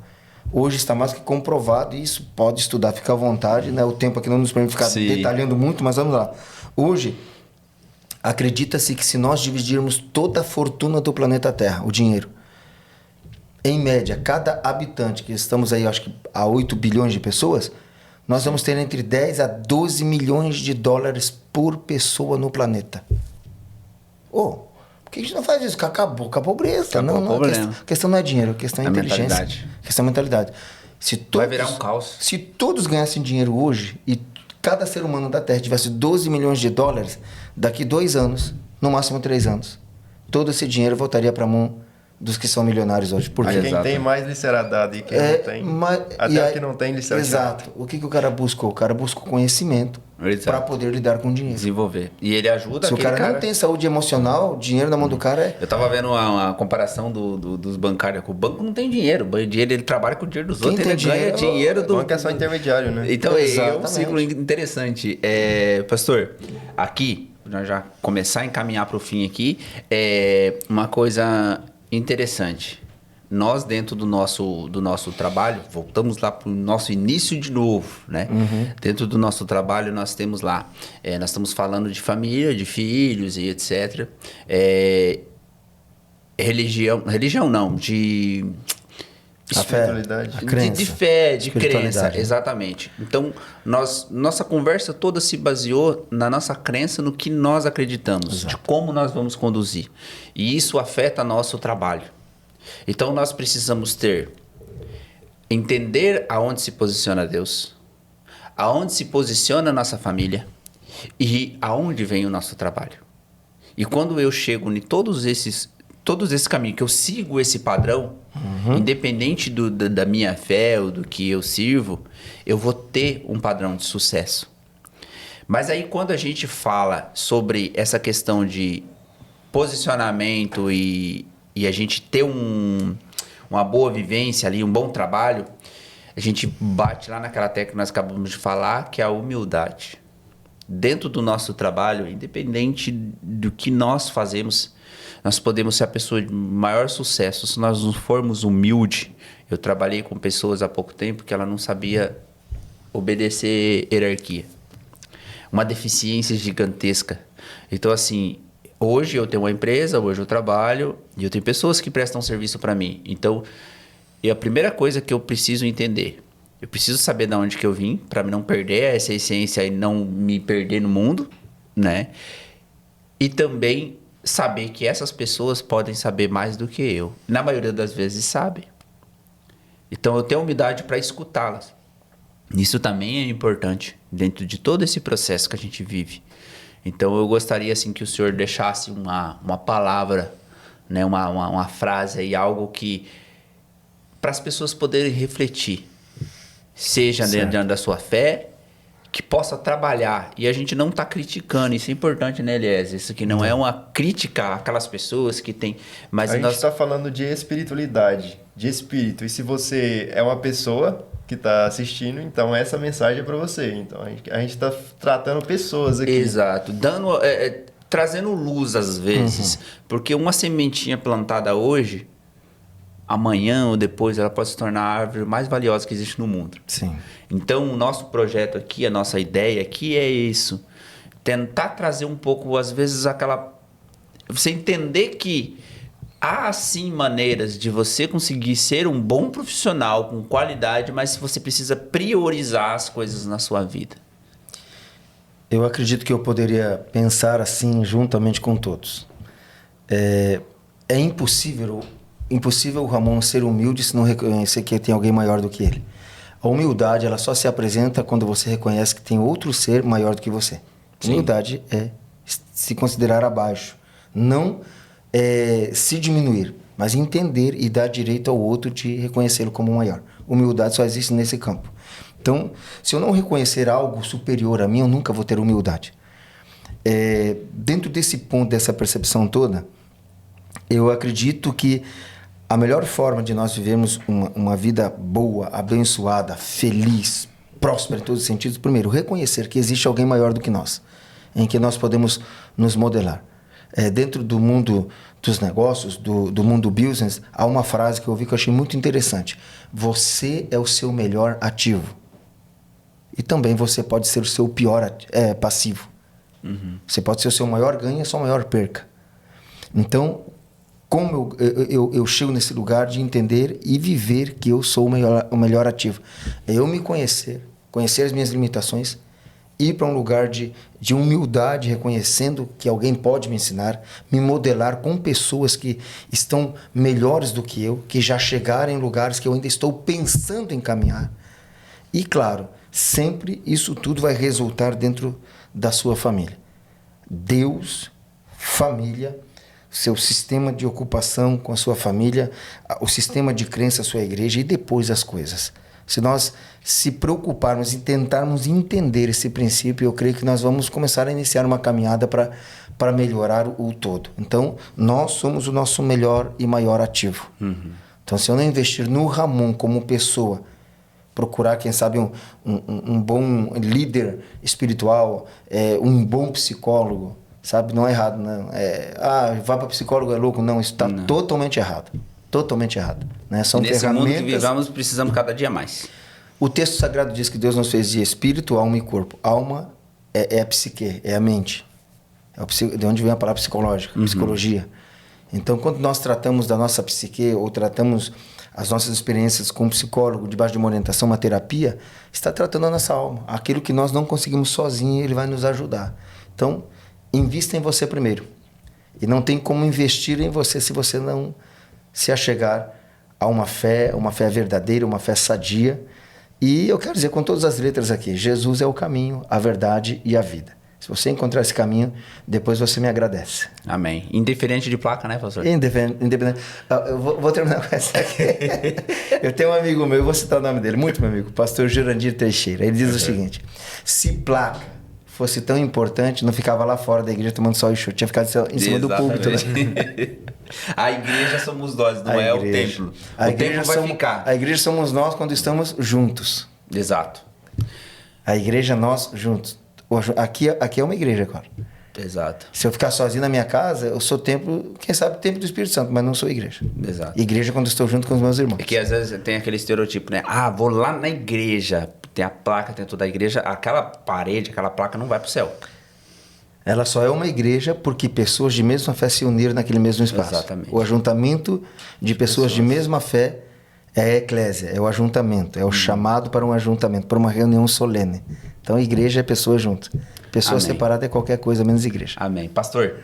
Hoje está mais que comprovado, e isso pode estudar, fica à vontade, né? O tempo aqui não nos permite ficar detalhando muito, mas vamos lá. Hoje, acredita-se que se nós dividirmos toda a fortuna do planeta Terra, o dinheiro, em média, cada habitante, que estamos aí, acho que a 8 bilhões de pessoas, nós vamos ter entre 10 a 12 milhões de dólares por pessoa no planeta. Por que a gente não faz isso? Acabou com a pobreza. A questão não é dinheiro, a questão é inteligência. A questão é mentalidade. Vai virar um caos. Se todos ganhassem dinheiro hoje e cada ser humano da Terra tivesse 12 milhões de dólares, daqui 2 anos, no máximo 3 anos, todo esse dinheiro voltaria para a mão dos que são milionários hoje. Por quê? Aí quem tem mais lhe será dado e quem não tem, até o que não tem lhe será tirado. Exato. O que o cara buscou? O cara buscou conhecimento para poder lidar com dinheiro. Desenvolver. E ele ajuda Se o cara não tem saúde emocional, dinheiro na mão do cara é... Eu tava vendo uma comparação dos bancários. O banco não tem dinheiro. O dinheiro, ele trabalha com o dinheiro dos Quem outros. tem Ele ganha dinheiro do... O banco é só intermediário, né? Então, é um Exatamente. ciclo interessante. Pastor, aqui, nós já começar a encaminhar para o fim aqui, uma coisa interessante. Nós, dentro do nosso trabalho, voltamos lá para o nosso início de novo, né? Dentro do nosso trabalho, nós temos lá, nós estamos falando de família, de filhos e etc. Religião não, de... A fé, Espiritualidade. a crença. De fé, de crença, Espiritualidade. exatamente. Então, nossa conversa toda se baseou na nossa crença, no que nós acreditamos, de como nós vamos conduzir. E isso afeta nosso trabalho. Então, nós precisamos entender aonde se posiciona Deus, aonde se posiciona a nossa família e aonde vem o nosso trabalho. E quando eu chego em todos esses caminhos, que eu sigo esse padrão, independente da minha fé ou do que eu sirvo, eu vou ter um padrão de sucesso. Mas aí quando a gente fala sobre essa questão de posicionamento e a gente ter uma boa vivência ali, um bom trabalho, a gente bate lá naquela tecla que nós acabamos de falar, que é a humildade. Dentro do nosso trabalho, independente do que nós fazemos, nós podemos ser a pessoa de maior sucesso se nós não formos humildes. Eu trabalhei com pessoas há pouco tempo que ela não sabia obedecer hierarquia. Uma deficiência gigantesca. Então, assim, hoje eu tenho uma empresa, hoje eu trabalho e eu tenho pessoas que prestam serviço para mim. Então, a primeira coisa que eu preciso entender, eu preciso saber de onde que eu vim para não perder essa essência e não me perder no mundo, né? E também saber que essas pessoas podem saber mais do que eu. Na maioria das vezes sabem. Então eu tenho humildade para escutá-las. Isso também é importante dentro de todo esse processo que a gente vive. Então eu gostaria assim que o senhor deixasse uma palavra, né, uma frase aí, algo que para as pessoas poderem refletir, seja dentro da sua fé, que possa trabalhar. E a gente não está criticando, isso é importante, né, Eliezer? Isso aqui não é uma crítica àquelas pessoas que têm... Mas a gente está falando de espiritualidade, de espírito. E se você é uma pessoa que está assistindo, então essa mensagem é para você. Então a gente está tratando pessoas aqui. Exato. Trazendo luz às vezes. Porque uma sementinha plantada hoje, amanhã ou depois, ela pode se tornar a árvore mais valiosa que existe no mundo. Sim. Então, o nosso projeto aqui, a nossa ideia aqui é isso. Tentar trazer um pouco, às vezes, você entender que há, sim, maneiras de você conseguir ser um bom profissional com qualidade, mas você precisa priorizar as coisas na sua vida. Eu acredito que eu poderia pensar assim, juntamente com todos. É impossível o Ramon ser humilde se não reconhecer que tem alguém maior do que ele. A humildade, ela só se apresenta quando você reconhece que tem outro ser maior do que você. Sim. Humildade é se considerar abaixo. Não se diminuir, mas entender e dar direito ao outro de reconhecê-lo como maior. Humildade só existe nesse campo. Então, se eu não reconhecer algo superior a mim, eu nunca vou ter humildade. Dentro desse ponto, dessa percepção toda, eu acredito que a melhor forma de nós vivermos uma vida boa, abençoada, feliz, próspera em todos os sentidos, primeiro, reconhecer que existe alguém maior do que nós, em que nós podemos nos modelar. Dentro do mundo dos negócios, do mundo business, há uma frase que eu ouvi que eu achei muito interessante. Você é o seu melhor ativo. E também você pode ser o seu pior passivo. Você pode ser o seu maior ganho e a sua maior perca. Então, como eu chego nesse lugar de entender e viver que eu sou o melhor ativo? Eu me conhecer as minhas limitações, ir para um lugar de humildade, reconhecendo que alguém pode me ensinar, me modelar com pessoas que estão melhores do que eu, que já chegaram em lugares que eu ainda estou pensando em caminhar. E, claro, sempre isso tudo vai resultar dentro da sua família. Deus, família, seu sistema de ocupação com a sua família, o sistema de crença, a sua igreja e depois as coisas. Se nós se preocuparmos e tentarmos entender esse princípio, eu creio que nós vamos começar a iniciar uma caminhada para melhorar o todo. Então, nós somos o nosso melhor e maior ativo. Então, se eu não investir no Ramon como pessoa, procurar, quem sabe, um bom líder espiritual, um bom psicólogo, sabe? Não é errado, não. Vá para psicólogo é louco. Não, isso está totalmente errado. Totalmente errado. Né? São Nesse ferramentas... mundo que vivamos, precisamos cada dia mais. O texto sagrado diz que Deus nos fez de espírito, alma e corpo. Alma é a psique, é a mente. De onde vem a palavra psicológica, psicologia. Então, quando nós tratamos da nossa psique ou tratamos as nossas experiências com um psicólogo, debaixo de uma orientação, uma terapia, está tratando a nossa alma. Aquilo que nós não conseguimos sozinho, ele vai nos ajudar. Então, invista em você primeiro. E não tem como investir em você se você não se achegar a uma fé verdadeira, uma fé sadia. E eu quero dizer com todas as letras aqui, Jesus é o caminho, a verdade e a vida. Se você encontrar esse caminho, depois você me agradece. Amém. Indiferente de placa, né, pastor? Independente. Eu vou terminar com essa aqui. Eu tenho um amigo meu, eu vou citar o nome dele, muito meu amigo, pastor Jurandir Teixeira. Ele diz o seguinte: se placa fosse tão importante, não ficava lá fora da igreja tomando sol e chute, tinha ficado em cima do púlpito. Né? A igreja somos nós, não é o templo. O templo vai ficar. A igreja somos nós quando estamos juntos. Exato. A igreja nós juntos. Aqui é uma igreja agora. Exato. Se eu ficar sozinho na minha casa, eu sou templo, quem sabe templo do Espírito Santo, mas não sou igreja. Exato. Igreja quando estou junto com os meus irmãos. É que às vezes tem aquele estereotipo, né? Vou lá na igreja, tem a placa dentro da igreja, aquela parede, aquela placa não vai pro céu. Ela só é uma igreja porque pessoas de mesma fé se uniram naquele mesmo espaço. Exatamente. O ajuntamento de pessoas de mesma fé é a eclésia, é o ajuntamento, é o chamado para um ajuntamento, para uma reunião solene. Então, igreja é pessoa junto. Pessoa separada é qualquer coisa, menos igreja. Amém. Pastor,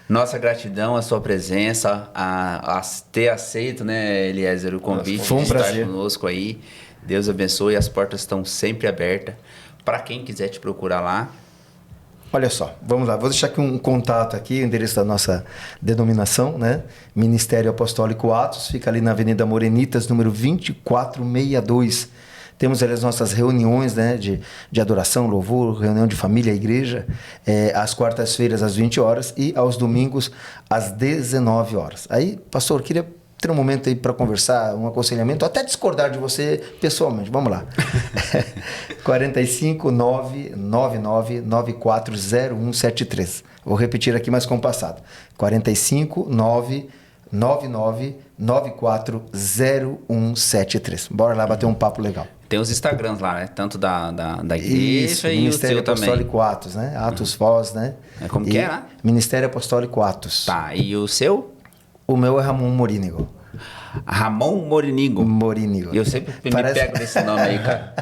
nossa gratidão, a sua presença, a ter aceito, né, Eliezer, o convite Foi um de estar prazer. conosco aí. Deus abençoe, as portas estão sempre abertas. Para quem quiser te procurar lá. Olha só, vamos lá. Vou deixar aqui um contato aqui, o endereço da nossa denominação, né? Ministério Apostólico Atos, fica ali na Avenida Morenitas, número 2462. Temos ali as nossas reuniões, né, de adoração, louvor, reunião de família, igreja, às quartas-feiras às 20 horas e aos domingos às 19 horas. Aí, pastor, queria ter um momento aí para conversar, um aconselhamento, até discordar de você pessoalmente. Vamos lá. 45999940173. Vou repetir aqui, mas compassado. 45999940173. Bora lá bater um papo legal. Tem os Instagrams lá, né? Tanto da igreja Isso, e Ministério o seu Apostólico também. Atos, né? Atos Voz, né? Como que é, né? Ministério Apostólico Atos. Tá, e o seu? O meu é Ramon Morínigo. Ramon Morínigo. Morínigo. Eu sempre me pego nesse nome aí, cara.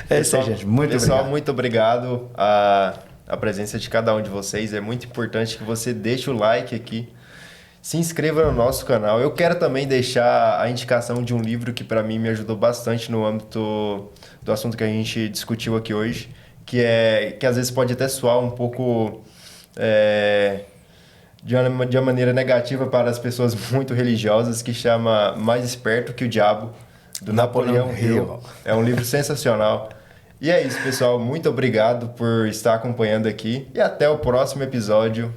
É isso aí, gente. Muito pessoal, obrigado. muito obrigado. A presença de cada um de vocês. É muito importante que você deixe o like aqui. Se inscreva no nosso canal. Eu quero também deixar a indicação de um livro que para mim me ajudou bastante no âmbito do assunto que a gente discutiu aqui hoje, que às vezes pode até soar um pouco de uma maneira negativa para as pessoas muito religiosas, que chama Mais Esperto que o Diabo, do Napoleão Hill. É um livro sensacional. E é isso, pessoal. Muito obrigado por estar acompanhando aqui e até o próximo episódio.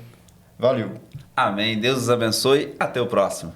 Valeu! Amém. Deus os abençoe. Até o próximo.